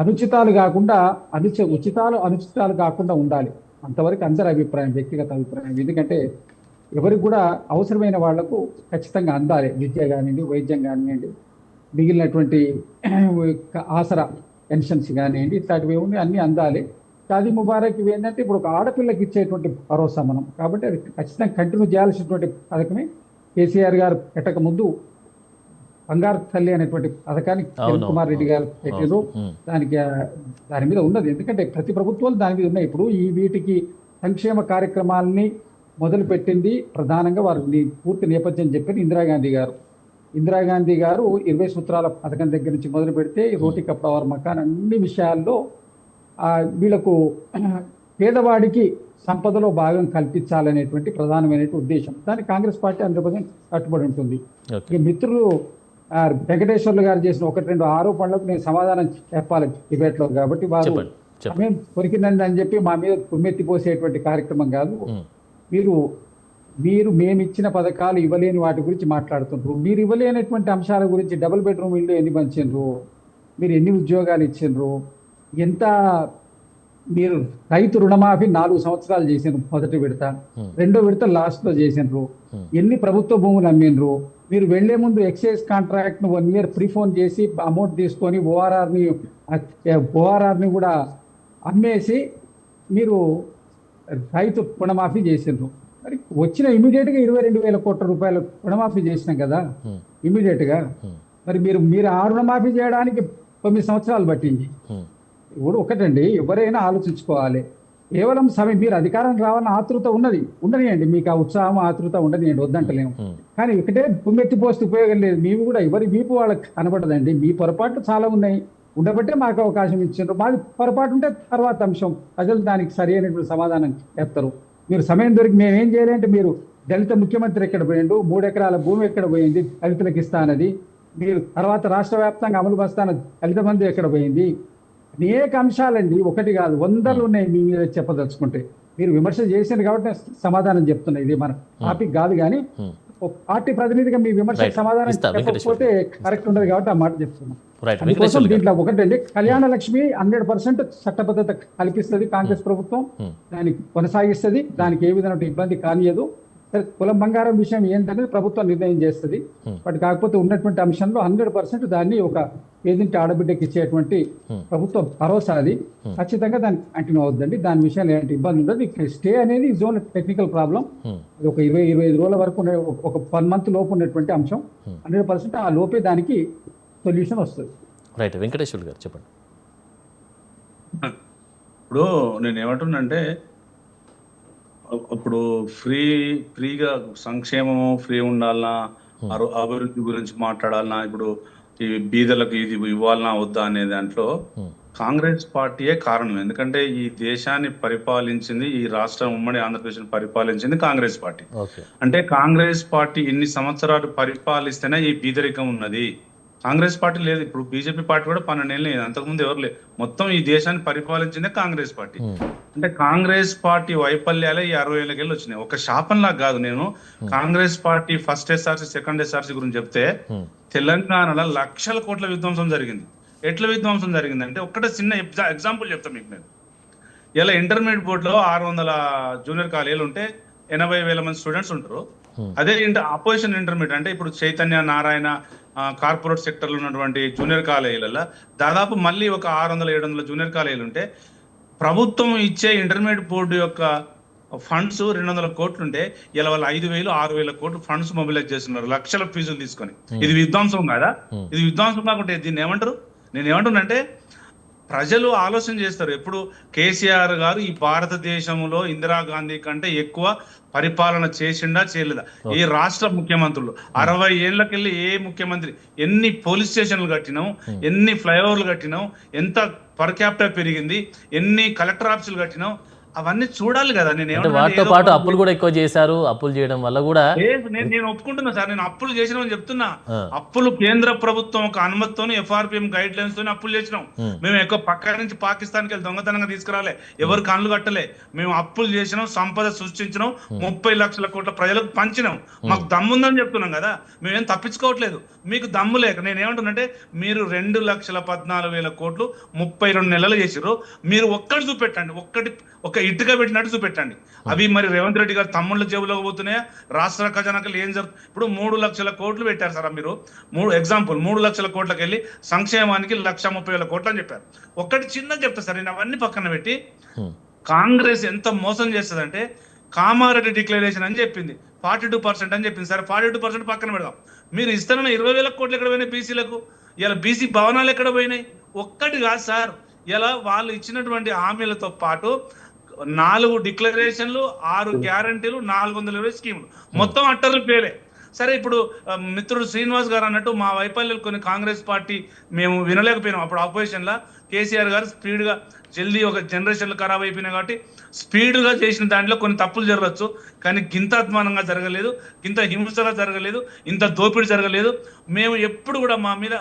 అనుచితాలు కాకుండా అనుచితాలు కాకుండా ఉండాలి. అంతవరకు అందరి అభిప్రాయం, వ్యక్తిగత అభిప్రాయం. ఎందుకంటే ఎవరికి కూడా అవసరమైన వాళ్లకు ఖచ్చితంగా అందాలి. విద్య కానివ్వండి, వైద్యం కానివ్వండి, మిగిలినటువంటి ఆసరా పెన్షన్స్ కానివ్వండి, ఇట్లాంటివి అన్నీ అందాలి. షాదీ ముబారక్ ఏంటంటే ఇప్పుడు ఒక ఆడపిల్లకి ఇచ్చేటువంటి భరోసా మనం, కాబట్టి అది ఖచ్చితంగా కంటిన్యూ చేయాల్సినటువంటి పథకమే. కేసీఆర్ గారు పెట్టక ముందు బంగారు తల్లి అనేటువంటి పథకాన్ని కిరణ్ కుమార్ రెడ్డి గారు పెట్టారు. దాని మీద ఉన్నది, ఎందుకంటే ప్రతి ప్రభుత్వాలు దాని మీద ఉన్నాయి. ఇప్పుడు వీటికి సంక్షేమ కార్యక్రమాలని మొదలు పెట్టింది ప్రధానంగా వారు పూర్తి నేపథ్యం చెప్పారు ఇందిరాగాంధీ గారు 20 సూత్రాల పథకం దగ్గర నుంచి మొదలు పెడితే రోటీ కప్డా ఔర్ మకాన్ అన్ని విషయాల్లో వీళ్లకు పేదవాడికి సంపదలో భాగం కల్పించాలనేటువంటి ప్రధానమైనటువంటి ఉద్దేశం. దానికి కాంగ్రెస్ పార్టీ 100% కట్టుబడి ఉంటుంది. మిత్రులు వెంకటేశ్వర్లు గారు చేసిన 1-2 ఆరోపణలకు నేను సమాధానం చెప్పాలి డిబేట్ లో, కాబట్టి వారు చెప్పండి చెప్పండి. సమయం కొరికిందని అని చెప్పి మా మీద తుమ్మెత్తిపోసేటువంటి కార్యక్రమం కాదు. మీరు మీరు మేము ఇచ్చిన పథకాలు ఇవ్వలేని వాటి గురించి మాట్లాడుతుండ్రు. మీరు ఇవ్వలేనటువంటి అంశాల గురించి డబుల్ బెడ్రూమ్ ఇల్లు ఎన్ని పంచిండ్రు, మీరు ఎన్ని ఉద్యోగాలు ఇచ్చిండ్రు, ఎంత మీరు రైతు రుణమాఫీ 4 సంవత్సరాలు చేసిండ్రు మొదటి విడత, రెండో విడత లాస్ట్ లో చేసిండ్రు, ఎన్ని ప్రభుత్వ భూములు అమ్మిండ్రు, మీరు వెళ్లే ముందు ఎక్సైజ్ కాంట్రాక్ట్ ను 1 year ప్రీఫోన్ చేసి అమౌంట్ తీసుకొని ఓఆర్ఆర్ ని కూడా అమ్మేసి మీరు రైతు రుణమాఫీ చేసిండ్రు. మరి వచ్చిన ఇమీడియట్ గా 22,000 కోట్ల రూపాయలు రుణమాఫీ చేసినాం కదా ఇమీడియట్ గా. మరి మీరు ఆ రుణమాఫీ చేయడానికి 9 సంవత్సరాలు పట్టింది. ఇప్పుడు ఒకటండి, ఎవరైనా ఆలోచించుకోవాలి. కేవలం సమయం, మీరు అధికారం రావాలని ఆతృత ఉండనియండి, మీకు ఆ ఉత్సాహం ఆతృత ఉండనియండి, వద్దంటలేము. కానీ ఒకటే పుమ్మెత్తి పోస్ట్ ఉపయోగం లేదు. మేము కూడా ఎవరి వీపు వాళ్ళకి కనబడదండి. మీ పొరపాట్లు చాలా ఉన్నాయి, ఉండబట్టే మాకు అవకాశం ఇచ్చిండ్రు. మాది పొరపాటు ఉంటే తర్వాత అంశం, ప్రజలు దానికి సరి అయినటువంటి సమాధానం చెప్తారు. మీరు సమయం దొరికి మేమేం చేయాలంటే, మీరు దళిత ముఖ్యమంత్రి ఎక్కడ పోయిండు, 3 ఎకరాల భూమి ఎక్కడ పోయింది దళితులకు ఇస్తా అన్నది, మీరు తర్వాత రాష్ట్ర వ్యాప్తంగా అమలు పరుస్తాన దళిత బంధు ఎక్కడ పోయింది, అనేక అంశాలండి, ఒకటి కాదు 100 ఉన్నాయి మీ మీద చెప్పదలుచుకుంటే. మీరు విమర్శ చేసింది కాబట్టి నేను సమాధానం చెప్తున్నా. ఇది మన టాపిక్ కాదు, కానీ పార్టీ ప్రతినిధిగా మీ విమర్శకు సమాధానం చెప్పకపోతే కరెక్ట్ ఉండదు కాబట్టి ఆ మాట చెప్తున్నాం. అందుకోసం దీంట్లో ఒకటండి, కళ్యాణ లక్ష్మి 100% చట్టబద్ధత కల్పిస్తుంది కాంగ్రెస్ ప్రభుత్వం, దాన్ని కొనసాగిస్తుంది, దానికి ఏ విధమైన ఇబ్బంది కానియదు. కులం బంగారం విషయం ఏంటనేది ప్రభుత్వం నిర్ణయం చేస్తుంది. బట్ కాకపోతే ఉన్నటువంటి అంశంలో 100% దాన్ని ఒక ఏదింటి ఆడబిడ్డకి ఇచ్చేటువంటి ప్రభుత్వం భరోసా, అది ఖచ్చితంగా దానికి కంటిన్యూ అవుతుందండి. దాని విషయంలో ఎలాంటి ఇబ్బంది ఉండదు. స్టే అనేది ఇస్ ఓన్లీ టెక్నికల్ ప్రాబ్లం. అది ఒక 20-25 రోజుల వరకు ఒక 1 month లోపు ఉన్నటువంటి అంశం. 100% ఆ లోపే దానికి సొల్యూషన్ వస్తుంది. రైట్, వెంకటేశ్వర్ గారు చెప్పండి. ఇప్పుడు నేను ఏమంటున్నానంటే, ఇప్పుడు ఫ్రీగా సంక్షేమము ఫ్రీ ఉండాలన్నా, అభివృద్ధి గురించి మాట్లాడాలన్నా, ఇప్పుడు ఈ బీదలకు ఇది ఇవ్వాలన్నా వద్దా అనే దాంట్లో కాంగ్రెస్ పార్టీయే కారణం. ఎందుకంటే ఈ దేశాన్ని పరిపాలించింది, ఈ రాష్ట్రం ఉమ్మడి ఆంధ్రప్రదేశ్ పరిపాలించింది కాంగ్రెస్ పార్టీ. అంటే కాంగ్రెస్ పార్టీ ఇన్ని సంవత్సరాలు పరిపాలిస్తేనే ఈ బీదరికం ఉన్నది. కాంగ్రెస్ పార్టీ లేదు, ఇప్పుడు బీజేపీ పార్టీ కూడా 12 ఏళ్ళు లేదు, అంతకుముందు ఎవరు లేదు. మొత్తం ఈ దేశాన్ని పరిపాలించిందే కాంగ్రెస్ పార్టీ. అంటే కాంగ్రెస్ పార్టీ వైఫల్యాలే ఈ 60 ఏళ్ళకెళ్ళి వచ్చినాయి. ఒక శాపంలా కాదు. నేను Congress party first SRC second SRC గురించి చెప్తే, తెలంగాణలో లక్షల కోట్ల విధ్వంసం జరిగింది. ఎట్లా విధ్వంసం జరిగిందంటే, ఒక్కటే చిన్న ఎగ్జాంపుల్ చెప్తాను మీకు నేను. ఇలా ఇంటర్మీడియట్ బోర్డులో 600 జూనియర్ కాలేజీలు ఉంటే 80,000 మంది స్టూడెంట్స్ ఉంటారు. అదే అపోజిషన్ ఇంటర్మీడియట్ అంటే ఇప్పుడు చైతన్య, నారాయణ, కార్పొరేట్ సెక్టర్లో ఉన్నటువంటి జూనియర్ కాలేజీలలో దాదాపు మళ్ళీ ఒక 600-700 జూనియర్ కాలేజీలు ఉంటే, ప్రభుత్వం ఇచ్చే ఇంటర్మీడియట్ బోర్డు యొక్క ఫండ్స్ 200 కోట్లు ఉంటే, ఇలా వాళ్ళు 5,000-6,000 కోట్లు ఫండ్స్ మొబిలైజ్ చేస్తున్నారు లక్షల ఫీజులు తీసుకొని. ఇది విధ్వంసం కాదా? ఇది విధ్వంసం కాకుంటే దీన్ని ఏమంటారు? నేను ఏమంటున్నానంటే, ప్రజలు ఆలోచన చేస్తారు. ఎప్పుడు కేసీఆర్ గారు ఈ భారతదేశంలో ఇందిరాగాంధీ కంటే ఎక్కువ పరిపాలన చేసిండా చేయలేదా? ఈ రాష్ట్ర ముఖ్యమంత్రులు 60 ఏళ్లకెళ్ళి ఏ ముఖ్యమంత్రి ఎన్ని పోలీస్ స్టేషన్లు కట్టినాం, ఎన్ని ఫ్లైఓవర్లు కట్టినాం, ఎంత పర్ క్యాపిటల్ పెరిగింది, ఎన్ని కలెక్టర్ ఆఫీసులు కట్టినాం, అవన్నీ చూడాలి కదా. వాటితో పాటు అప్పులు కూడా ఎక్కువ చేశారు. అప్పులు చేయడం వల్ల కూడా నేను ఒప్పుకుంటున్నా సార్, నేను అప్పులు చేసినామని చెప్తున్నా. అప్పులు కేంద్ర ప్రభుత్వం ఒక అనుమతితో FRPM గైడ్ లైన్స్ తోనే అప్పులు చేసినాం. మేము ఎక్కువ పక్క నుంచి పాకిస్తాన్కి వెళ్ళి దొంగతనంగా తీసుకురాలే, ఎవరు కళ్ళు కట్టలే. మేము అప్పులు చేసినాం, సంపద సృష్టించినాం, 30 లక్షల కోట్ల ప్రజలకు పంచినాం. మాకు దమ్ముందని చెప్తున్నాం కదా, మేమేం తప్పించుకోవట్లేదు. మీకు దమ్ము లేక నేనేమంటున్నంటే, మీరు 2,14,000 కోట్లు 32 నెలలు చేసిర్రు. మీరు ఒక్కటి చూపెట్టండి, ఒక ఇటుక పెట్టినట్టు చూపెట్టండి. అవి మరి రేవంత్ రెడ్డి గారు తమ్ముళ్ళ జేబులోకి పోతున్నాయా? రాష్ట్ర ఖజానాకి ఏం జరుగుతుంది? ఇప్పుడు 3 లక్షల కోట్లు పెట్టారు సార్ మీరు. 3 లక్షల కోట్లకి వెళ్ళి సంక్షేమానికి 1,30,000 కోట్లు అని చెప్పారు. ఒక్కటి చిన్న చెప్తా సార్, నేను అవన్నీ పక్కన పెట్టి, కాంగ్రెస్ ఎంత మోసం చేస్తుందంటే, కామారెడ్డి డిక్లరేషన్ అని చెప్పింది, 42% అని చెప్పింది. సరే 42% పక్కన పెడదాం. మీరు ఇస్తారన్న 20,000 కోట్లు ఎక్కడ పోయినాయి బీసీలకు? ఇలా బీసీ భవనాలు ఎక్కడ పోయినాయి? ఒక్కటి కాదు సార్, ఇలా వాళ్ళు ఇచ్చినటువంటి హామీలతో పాటు 4 డిక్లరేషన్లు, 6 గ్యారంటీలు, 420 స్కీములు, మొత్తం అట్టర్లు పేలే. సరే ఇప్పుడు మిత్రుడు శ్రీనివాస్ గారు అన్నట్టు మా వైఫల్యాలు కొన్ని కాంగ్రెస్ పార్టీ మేము వినలేకపోయినాం. అప్పుడు ఆపోజిషన్ లా కేసీఆర్ గారు స్పీడ్గా జల్దీ ఒక జనరేషన్లు ఖరాబ్ అయిపోయినాయి కాబట్టి స్పీడ్గా చేసిన దాంట్లో కొన్ని తప్పులు జరగచ్చు, కానీ గింత అధ్వానంగా జరగలేదు, ఇంత హింసగా జరగలేదు, ఇంత దోపిడీ జరగలేదు. మేము ఎప్పుడు కూడా మా మీద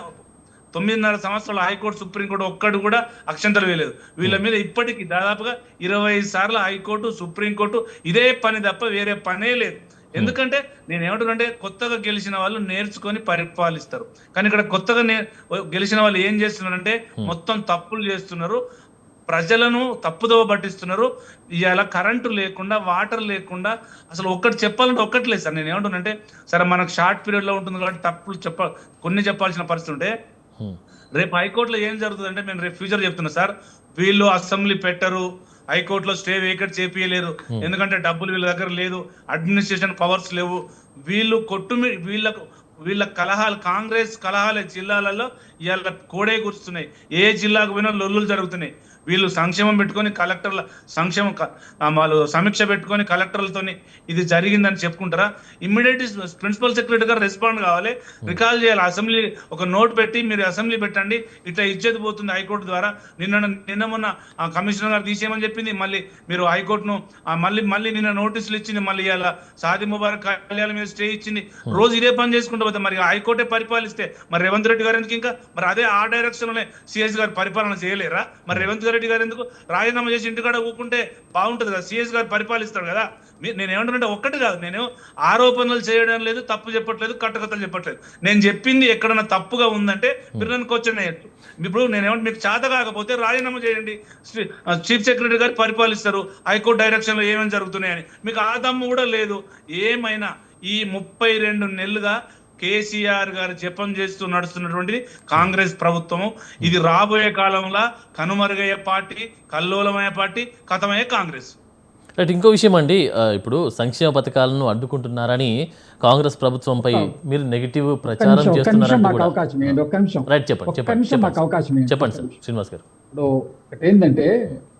9.5 సంవత్సరాలు హైకోర్టు సుప్రీంకోర్టు ఒక్కడు కూడా అక్షంతలు వేయలేదు. వీళ్ళ మీద ఇప్పటికీ దాదాపుగా 25 సార్లు హైకోర్టు సుప్రీంకోర్టు ఇదే పని తప్ప వేరే పనే లేదు. ఎందుకంటే నేను ఏమంటున్నానంటే కొత్తగా గెలిచిన వాళ్ళు నేర్చుకొని పరిపాలిస్తారు, కానీ ఇక్కడ కొత్తగా గెలిచిన వాళ్ళు ఏం చేస్తున్నారంటే మొత్తం తప్పులు చేస్తున్నారు, ప్రజలను తప్పుదోవ పట్టిస్తున్నారు. ఇవాళ కరెంటు లేకుండా వాటర్ లేకుండా అసలు ఒక్కటి చెప్పాలంటే ఒక్కటి లేదు సార్. నేను ఏమంటున్నానంటే సరే మనకు షార్ట్ పీరియడ్లో ఉంటుంది కాబట్టి తప్పులు కొన్ని చెప్పాల్సిన పరిస్థితి ఉంటే రేపు హైకోర్టులో ఏం జరుగుతుందంటే మేము రేపు ఫ్యూచర్ చెప్తున్నా సార్, వీళ్ళు అసెంబ్లీ పెట్టరు, హైకోర్టులో స్టే వేకెట్ చేపియలేరు, ఎందుకంటే డబ్బులు వీళ్ళ దగ్గర లేదు, అడ్మినిస్ట్రేషన్ పవర్స్ లేవు. వీళ్ళు వీళ్ళ కలహాలు, కాంగ్రెస్ కలహాలే జిల్లాలలో ఇవాళ కోడే కూర్చున్నాయి. ఏ జిల్లాకు పోయినా లొల్లులు జరుగుతున్నాయి. వీళ్ళు సంక్షేమం పెట్టుకొని కలెక్టర్ల వాళ్ళు సమీక్ష పెట్టుకొని కలెక్టర్లతోని ఇది జరిగిందని చెప్పుకుంటారా? ఇమ్మీడియట్ ప్రిన్సిపల్ సెక్రటరీ గారు రెస్పాండ్ కావాలి, రికాల్ చేయాలి, అసెంబ్లీ ఒక నోట్ పెట్టి మీరు అసెంబ్లీ పెట్టండి, ఇట్లా ఇచ్చేది పోతుంది హైకోర్టు ద్వారా. నిన్న మొన్న కమిషనర్ గారు తీసేయమని చెప్పింది, మళ్ళీ మీరు హైకోర్టును మళ్ళీ నిన్న నోటీసులు ఇచ్చింది, మళ్ళీ ఇలా షాదీ ముబారక్ కళ్యాణం మీద స్టే ఇచ్చింది. రోజు ఇదే పని చేసుకుంటూ పోతే మరి హైకోర్టే పరిపాలిస్తే మరి రేవంత్ రెడ్డి గారు ఎందుకు ఇంకా మరి అదే ఆ డైరెక్షన్ లోనే సిఎస్ గారు పరిపాలన చేయలేరా? మరి రేవంత్ రెడ్డి గారు ఎందుకు రాజీనామా చేసి ఇంటికాడ ఊకుంటే బాగుంటది కదా, సిఎస్ గారు పరిపాలిస్తాడు కదా. నేను ఏమంటున్నానంటే ఒక్కటి కాదు, నేను ఆరోపణలు చేయడం లేదు, తప్పు చెప్పట్లేదు, కట్టుకథలు చెప్పట్లేదు. నేను చెప్పింది ఎక్కడన్నా తప్పుగా ఉందంటే మీరు నన్ను క్వశ్చన్ చేయొచ్చు. ఇప్పుడు నేనేమంటే మీకు చేత కాకపోతే రాజీనామా చేయండి, చీఫ్ సెక్రటరీ గారు పరిపాలిస్తారు, హైకోర్టు డైరెక్షన్ లో ఏమేమి జరుగుతున్నాయని. మీకు ఆ దమ్ము కూడా లేదు. ఏమైనా ఈ 32 నెలలుగా కేసీఆర్ గారు జపం చేస్తూ నడుస్తున్నటువంటిది కాంగ్రెస్ ప్రభుత్వము. ఇది రాబోయే కాలంలో కనుమరుగయ్యే పార్టీ, కల్లోలమయ్యే పార్టీ, కథమయ్యే కాంగ్రెస్. రైట్, ఇంకో విషయం అండి, ఇప్పుడు సంక్షేమ పథకాలను అడ్డుకుంటున్నారని కాంగ్రెస్ ప్రభుత్వంపై మీరు నెగిటివ్ ప్రచారం చేస్తున్నారంటే కూడా రైట్ చెప్పండి సార్ శ్రీనివాస్ గారు. ఇప్పుడు ఒకటి ఏంటంటే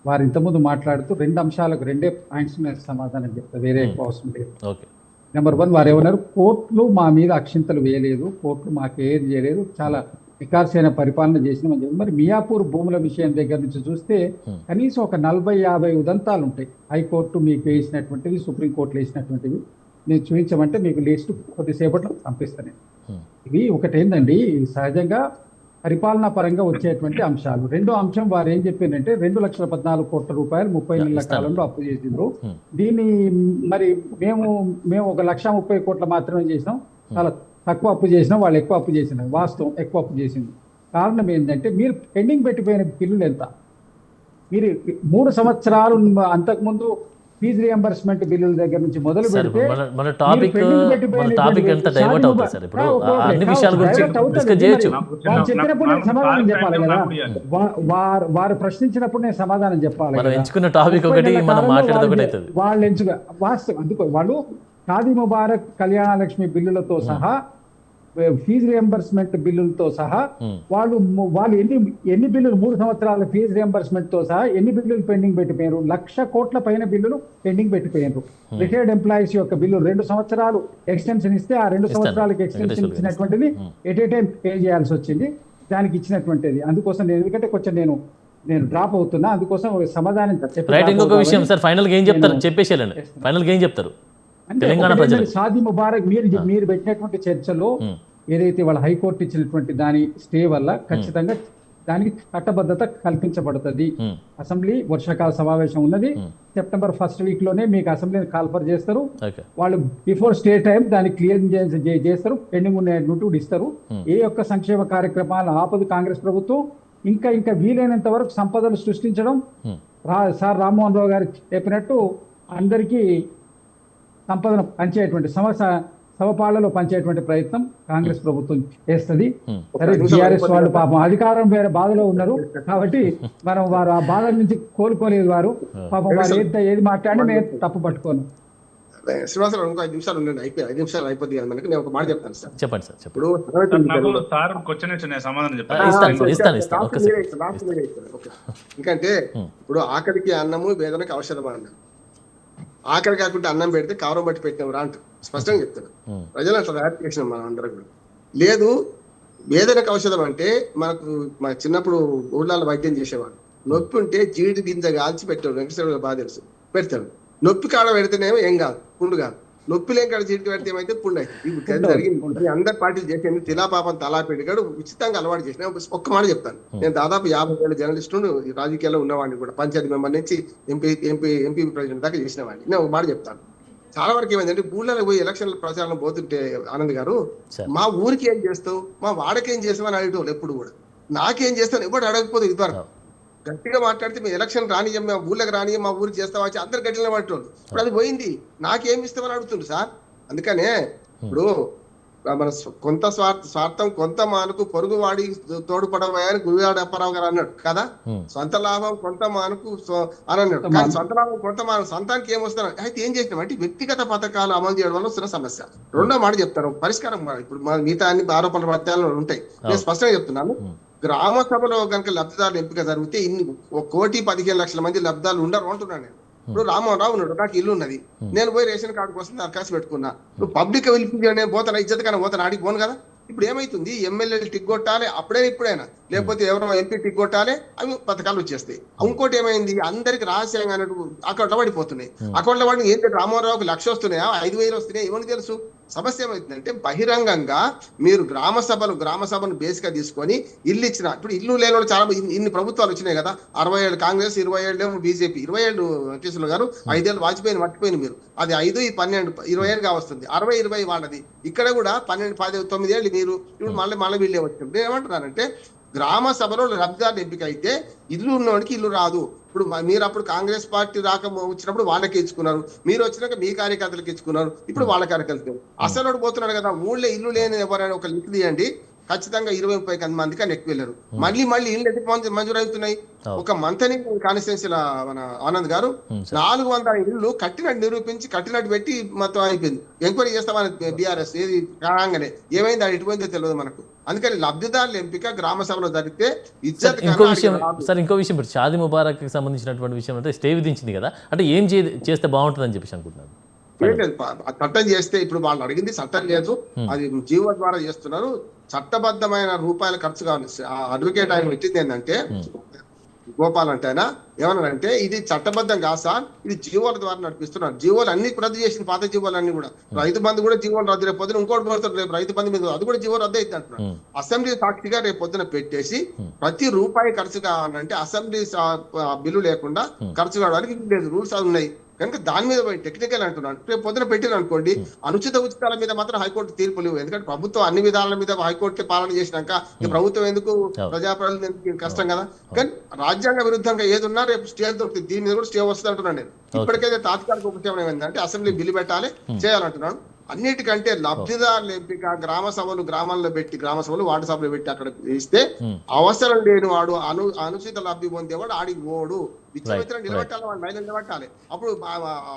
వారు ఇంతకుముందు మాట్లాడుతూ 2 అంశాలకు 2 పాయింట్స్ మీద సమాధానం చెప్తారు, వేరే ఎక్కువ అవసరం లేదు. ఓకే, నెంబర్ 1 వారు ఏమన్నారు, కోర్టులు మా మీద అక్షింతలు వేయలేదు, కోర్టులు మాకు ఏది చేయలేదు, చాలా వికాసైన పరిపాలన చేసినామని చెప్పి. మరి మియాపూర్ భూముల విషయం దగ్గర నుంచి చూస్తే కనీసం ఒక 40-50 ఉదంతాలు ఉంటాయి. హైకోర్టు మీకు వేసినటువంటివి, సుప్రీంకోర్టులు వేసినటువంటివి నేను చూపించమంటే మీకు లిస్టు కొద్దిసేపట్లో పంపిస్తాను. ఇవి ఒకటి ఏంటండి, సహజంగా పరిపాలనా పరంగా వచ్చేటువంటి అంశాలు. రెండో అంశం వారు ఏం చెప్పిందంటే 2,14 కోట్ల రూపాయలు 30 నెలల కాలంలో అప్పు చేసిండ్రు. దీన్ని మరి మేము 1,30 కోట్ల మాత్రమే చేసినాం, చాలా తక్కువ అప్పు చేసినాం, వాళ్ళు ఎక్కువ అప్పు చేసినాం. వాస్తవం ఎక్కువ అప్పు చేసింది. కారణం ఏంటంటే మీరు పెండింగ్ పెట్టిపోయిన బిల్లులు ఎంత? మీరు 3 సంవత్సరాలు అంతకుముందు ఫీజు రియంబర్స్మెంట్ బిల్లుల దగ్గర నుంచి మొదలు పెడితే మన టాపిక్ ఎంత డైవర్ట్ అవుతుంది సార్. ఇప్పుడు అన్ని విషయాల గురించి డిస్కస్ చేయొచ్చు. వాళ్ళు చెప్పినప్పుడు నేను సమాధానం చెప్పాలి కదా, వారు ప్రశ్నించినప్పుడు నేను సమాధానం చెప్పాలి. మనం ఎంచుకున్న టాపిక్ ఒకటి, మనం మాట్లాడేది ఒకటి అవుతుంది. వాళ్ళు వాస్తవం అందుకో వాళ్ళు షాదీ ముబారక్ కళ్యాణ లక్ష్మి బిల్లులతో సహా, ఫీజు రియంబర్స్మెంట్ బిల్లులతో సహా వాళ్ళు ఎన్ని బిల్లులు 3 సంవత్సరాల ఫీజు రియంబర్స్మెంట్ తో సహా ఎన్ని బిల్లులు పెండింగ్ పెట్టిపోయారు? 1,00,000 కోట్ల పైన బిల్లులు పెండింగ్ పెట్టిపోయారు. రిటైర్డ్ ఎంప్లాయీస్ యొక్క బిల్లు 2 సంవత్సరాలు ఎక్స్టెన్షన్ ఇస్తే ఆ 2 సంవత్సరాలకి ఎక్స్టెన్షన్ ఇచ్చినటువంటిది ఎట్ ఏ టైం పే చేయాల్సి వచ్చింది, దానికి ఇచ్చినటువంటిది. అందుకోసం నేను ఎందుకంటే కొంచెం నేను డ్రాప్ అవుతున్నా, అందుకోసం సమాధానం చెప్పి. ఇంకొక విషయం సార్, ఫైనల్ గా ఏం చెప్తారు చెప్పేసేయాలండి. ఫైనల్ గా ఏం చెప్తారు తెలంగాణ ప్రజలు? షాదీ ముబారక్ మీరు పెట్టినటువంటి చర్చలో ఏదైతే వాళ్ళ హైకోర్టు ఇచ్చినటువంటి దాని స్టే వల్ల ఖచ్చితంగా దానికి చట్టబద్ధత కల్పించబడుతుంది. అసెంబ్లీ వర్షాకాల సమావేశం ఉన్నది, సెప్టెంబర్ 1st వీక్ లోనే మీకు అసెంబ్లీని కాల్ఫర్ చేస్తారు. వాళ్ళు బిఫోర్ స్టే టైం దాన్ని క్లియర్ చేస్తారు, పెండింగ్ ఉన్న ఇస్తారు. ఏ యొక్క సంక్షేమ కార్యక్రమాలు ఆపదు కాంగ్రెస్ ప్రభుత్వం. ఇంకా వీలైనంత వరకు సంపదలు సృష్టించడం, సార్ రామ్మోహన్ రావు గారు చెప్పినట్టు అందరికీ సంపదను పంచేటువంటి సమపాళ్లలో పంచేటువంటి ప్రయత్నం కాంగ్రెస్ ప్రభుత్వం చేస్తుంది. సరే, టీఆర్ఎస్ వాళ్ళు పాపం అధికారం వేరే బాధలో ఉన్నారు కాబట్టి వారు ఆ బాధ నుంచి కోలుకోలేదు. వారు పాపం వారు ఏది మాట్లాడినా నేను తప్పు పట్టుకోను. శ్రీనివాసరావు ఇంకో 5 నిమిషాలు ఉండండి, 5 నిమిషాలు అయిపోద్ది కదా మనకి. నేను ఒక మాట చెప్తాను సార్. చెప్పండి సార్. ఇప్పుడు ఎందుకంటే ఇప్పుడు ఆకలికి అన్నము, వేదనకి ఔషధం అన్నాం. ఆకలి కాకుండా అన్నం పెడితే కారం బట్టి పెట్టినాం రా అంటూ స్పష్టంగా చెప్తాడు. ప్రజలు అట్లా ర్యాప్ చేసినాం మనం అందరం కూడా. లేదు వేదనకు ఔషధం అంటే మనకు మన చిన్నప్పుడు ఊళ్ళలో వైద్యం చేసేవాడు. నొప్పి ఉంటే జీడి గింజ కాల్చి పెట్టాడు, వెంకటేశ్వర బాగా తెలుసు, పెడతాడు. నొప్పి కాడ పెడితేనేమో ఏం కాదు, పుండు కాదు. నొప్పి లేని కాడ జీడికి పెడితే ఏమైతే పుండు అవుతుంది. ఇప్పుడు జరిగింది అందరి పార్టీలు చేసేది తిలా పాపం తలా పెట్టిగాడు ఉచితంగా అలవాటు చేసిన. ఒక్క మాట చెప్తాను, నేను దాదాపు 50 ఏళ్ళ జర్నలిస్టు, రాజకీయాల్లో ఉన్నవాడిని కూడా, పంచాయతీ మెంబర్ నుంచి ఎంపీ ప్రెసిడెంట్ దాకా చేసిన వాడిని. నేను ఒక మాట చెప్తాను, చాలా వరకు ఏమైందంటే ఊళ్ళలో పోయి ఎలక్షన్ల ప్రచారం పోతుంటే ఆనంద్ గారు, మా ఊరికి ఏం చేస్తావు, మా వాడకి ఏం చేస్తావు అని అడిగేటోళ్ళు ఎప్పుడు కూడా. నాకేం చేస్తాను ఎప్పుడు అడగకపోతే ఇదివరకు గట్టిగా మాట్లాడితే మేము ఎలక్షన్ రానియం, మేము ఊళ్ళకి రానియం, మా ఊరికి చేస్తావా వచ్చి అందరు గట్టిగా పట్టేవాళ్ళు. ఇప్పుడు అది పోయింది, నాకేం ఇస్తామని అడుగుతుంది సార్. అందుకనే ఇప్పుడు మన కొంత స్వార్థం కొంత మానుకు పొరుగు వాడి తోడుపడవని గురువాడ అప్పారావు గారు అన్నాడు కదా, సొంత లాభం కొంత మానుకు అని అన్నాడు. కానీ సొంత లాభం కొంత మాను సంతానికి ఏమొస్తాను అయితే ఏం చేసినాం అంటే వ్యక్తిగత పథకాలు అమలు చేయడం వల్ల వస్తున్న సమస్య. రెండో మాట చెప్తాను, పరిష్కారం. ఇప్పుడు మిగతా అన్ని ఆరోపణల ప్రత్యాలు ఉంటాయి, నేను స్పష్టంగా చెప్తున్నాను. గ్రామ సభలో కనుక లబ్ధిదారులు ఎంపిక జరిగితే 1,15,00,000 మంది లబ్ధిదారులు ఉండరు అంటున్నాను నేను. ఇప్పుడు రామరావు ఉన్నాడు, నాకు ఇల్లు ఉన్నది, నేను పోయి రేషన్ కార్డు కోసం దరఖాస్తు పెట్టుకున్నా. నువ్వు పబ్లిక్ పిలిపించే పోతాను, ఇజ్జత్ కానీ పోతాను, ఆడికి పోను కదా. ఇప్పుడు ఏమైతుంది, ఎమ్మెల్యేలు టిక్ కొట్టాలి అప్పుడే ఇప్పుడైనా, లేకపోతే ఎవరో ఎంపీ టిక్ కొట్టాలి, అవి పథకాలు వచ్చేస్తాయి. ఇంకోటి ఏమైంది, అందరికి రహస్యంగా అకౌంట్లో పడిపోతున్నాయి. అకౌంట్లో పడి ఏంటంటే రామారావుకి 1,00,000 వస్తున్నాయా, 5,000 వస్తున్నాయా, ఎవరికి తెలుసు. సమస్య ఏమవుతుందంటే బహిరంగంగా మీరు గ్రామ సభను బేస్ గా తీసుకొని ఇల్లు ఇచ్చిన, ఇప్పుడు ఇల్లు లేని వాళ్ళు చాలా ఇన్ని ప్రభుత్వాలు వచ్చినాయి కదా, 60 ఏళ్ళు కాంగ్రెస్, 20 ఏళ్ళు బీజేపీ, 20 ఏళ్ళు వెంకటేశ్వర గారు, 5 ఏళ్ళు వాజ్పేయిని మర్చిపోయింది మీరు. అది 5, 12, 20 ఏళ్ళుగా వస్తుంది. 60, 20 వాళ్ళది. ఇక్కడ కూడా 12, 10, 9 ఏళ్ళు మీరు. ఇప్పుడు మళ్ళీ వీళ్ళే వచ్చింది. నేను ఏమంటున్నానంటే గ్రామ సభలో లబ్ధిదారులు ఎంపిక అయితే ఇల్లు ఉన్నవాడికి ఇల్లు రాదు. ఇప్పుడు మీరు అప్పుడు కాంగ్రెస్ పార్టీ వచ్చినప్పుడు వాళ్ళకి ఇచ్చుకున్నారు, మీరు వచ్చినాక మీ కార్యకర్తలకు ఇచ్చుకున్నారు, ఇప్పుడు వాళ్ళ కార్యకర్తలు. అసలు పోతున్నాడు కదా, ఊళ్ళో ఇల్లు లేని ఎవరైనా ఒక లిస్ట్ తీయండి, ఖచ్చితంగా 20-30 మందికి అని ఎక్కువ వెళ్ళారు. మళ్ళీ ఇల్లు ఎందుకు మంజూరు అవుతున్నాయి. ఒక మంతని కాన్స్టిట్యున్సీల మన ఆనంద్ గారు 400 ఇల్లు కట్టినట్టు నిరూపించి కట్టినట్టు పెట్టి మొత్తం అయిపోయింది. ఎంక్వైరీ చేస్తామని బీఆర్ఎస్ ఏది కాగానే ఏమైంది అది ఎటుపోయిందో తెలియదు మనకు. అందుకని లబ్ధిదారుల ఎంపిక గ్రామ సభలో జరిగితే ఇజ్జత్. ఇంకో విషయం ఇప్పుడు షాదీ ముబారక్ కి సంబంధించినటువంటి విషయం అంటే స్టే విధించింది కదా, అంటే ఏం చేస్తే బాగుంటుంది అని చెప్పేసి అనుకుంటున్నాను. చట్టం చేస్తే ఇప్పుడు వాళ్ళు అడిగింది చట్టం లేదు, అది జీవో ద్వారా చేస్తున్నారు. చట్టబద్ధమైన రూపాయల ఖర్చు కావాలి. అడ్వకేట్ ఆయన పెట్టింది ఏంటంటే గోపాల్ అంటే ఆయన ఏమన్నారంటే ఇది చట్టబద్ధం కాదు సార్, ఇది జీవోల ద్వారా నడిపిస్తున్నారు. జీవోలు అన్ని రద్దు చేసిన పాత జీవోలు అన్ని కూడా, రైతు బంధు కూడా జీవోలు రద్దు, రేపు పొద్దున ఇంకోటి పడుతుంది, రేపు రైతు బంధు మీద అది కూడా జీవో రద్దు అవుతుంది అంటున్నారు. అసెంబ్లీ సాక్షిగా రేపు పొద్దున పెట్టేసి ప్రతి రూపాయి ఖర్చు కావాలంటే అసెంబ్లీ బిల్లు లేకుండా ఖర్చు కావడానికి లేదు, రూల్స్ అది ఉన్నాయి కనుక దాని మీద టెక్నికల్ అంటున్నాను. రేపు పొద్దున పెట్టిన అనుకోండి, ఉచితాల మీద మాత్రం హైకోర్టు తీర్పులు లేవు. ఎందుకంటే ప్రభుత్వం అన్ని విధానాల మీద హైకోర్టు పాలన చేసినాక ప్రభుత్వం ఎందుకు ప్రజాప్రతినిధులకు కష్టం కదా. కానీ రాజ్యాంగ విరుద్ధంగా ఏది ఉన్నా రేపు స్టే దొరుకుతుంది, దీని మీద కూడా స్టే వస్తుంది అంటున్నాను నేను. ఇప్పటికైతే తాత్కాలిక ఉపశమనం ఏంటంటే అసెంబ్లీ బిల్లు పెట్టాలి, చేయాలంటున్నాను. అన్నిటికంటే లబ్ధిదారుల ఎంపిక గ్రామ సభలు గ్రామాల్లో పెట్టి, గ్రామ సభలు వార్డు సభలు పెట్టి అక్కడ ఇస్తే అవసరం లేని వాడు అనుచిత లబ్ధి పొందేవాడు ఆడికి ఓడు, విచ్చమిత్రం నిలబెట్టాలి, వాడు మహిళలు నిలబెట్టాలి. అప్పుడు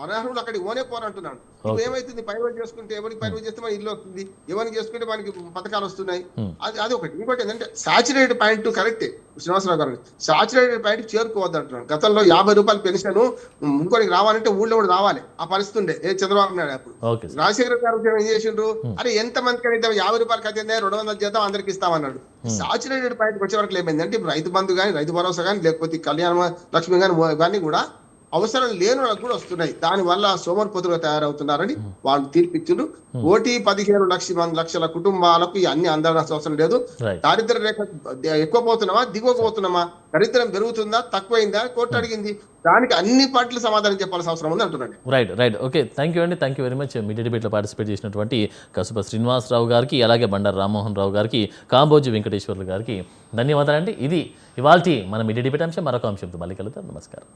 అనర్హులు అక్కడికి ఓనే పోరంటున్నాను. ఇప్పుడు ఏమైతుంది, పైరువేలు చేసుకుంటే ఎవరికి పైరువేలు చేస్తే మన ఇల్లు వస్తుంది, ఎవరికి చేసుకుంటే మనకి పథకాలు వస్తున్నాయి. అది ఒకటి. ఇంకోటి ఏంటంటే సాచురేటెడ్ పాయింట్ కరెక్టే శ్రీనివాసరావు గారు, సాచురేటెడ్ పాయింట్ చేరుకోవద్దు అంటున్నాను. గతంలో 50 రూపాయలు పెన్షన్ ఇంకోటికి రావాలంటే ఊళ్ళో కూడా రావాలి, ఆ పరిస్థితి ఉండే చంద్రబాబు నాయుడు. అప్పుడు రాజశేఖర గారు ఏం చేసిండ్రు, అరే ఎంత మందికి అయితే 50 రూపాయలకి అయితే 200 చేద్దాం అందరికి ఇస్తామన్నాడు. సాచురేటెడ్ పాయింట్ వచ్చే వరకు ఏమైందంటే ఇప్పుడు రైతు బంధు కానీ, రైతు భరోసా కానీ, లేకపోతే కళ్యాణ లక్ష్మి కానీ, ఇవన్నీ కూడా అవసరం లేని వాళ్ళకి కూడా వస్తున్నాయి. దాని వల్ల సోమరిపోతులుగా తయారవుతున్నారని వాళ్ళు తీర్పిచ్చిండ్రు. 1,15,00,000 కుటుంబాలకు అన్ని అందాల్సిన అవసరం లేదు. దారిద్ర రేఖ ఎక్కువ పోతున్నామా, దిగువకు పోతున్నామా, దరిద్రం పెరుగుతుందా, తక్కువైందా, కోర్టు అడిగింది. దానికి అన్ని పార్టీలు సమాధానం చెప్పాల్సిన అవసరం ఉంది అంటున్నాను. రైట్ ఓకే, థ్యాంక్ యూ అండి, thank you very much. Media డిబేట్లో పార్టిసిపేట్ చేసినటువంటి కసుప శ్రీనివాసరావు గారికి, అలాగే బండారు రామ్మోహన్ రావు గారికి, కాంబోజు వెంకటేశ్వర్లు గారికి ధన్యవాదాలండి. ఇది ఇవాల్టి మన మీడియా డిబేట్ అంశం. మరొక అంశంతో మళ్ళీ కలుద్దాం. నమస్కారం.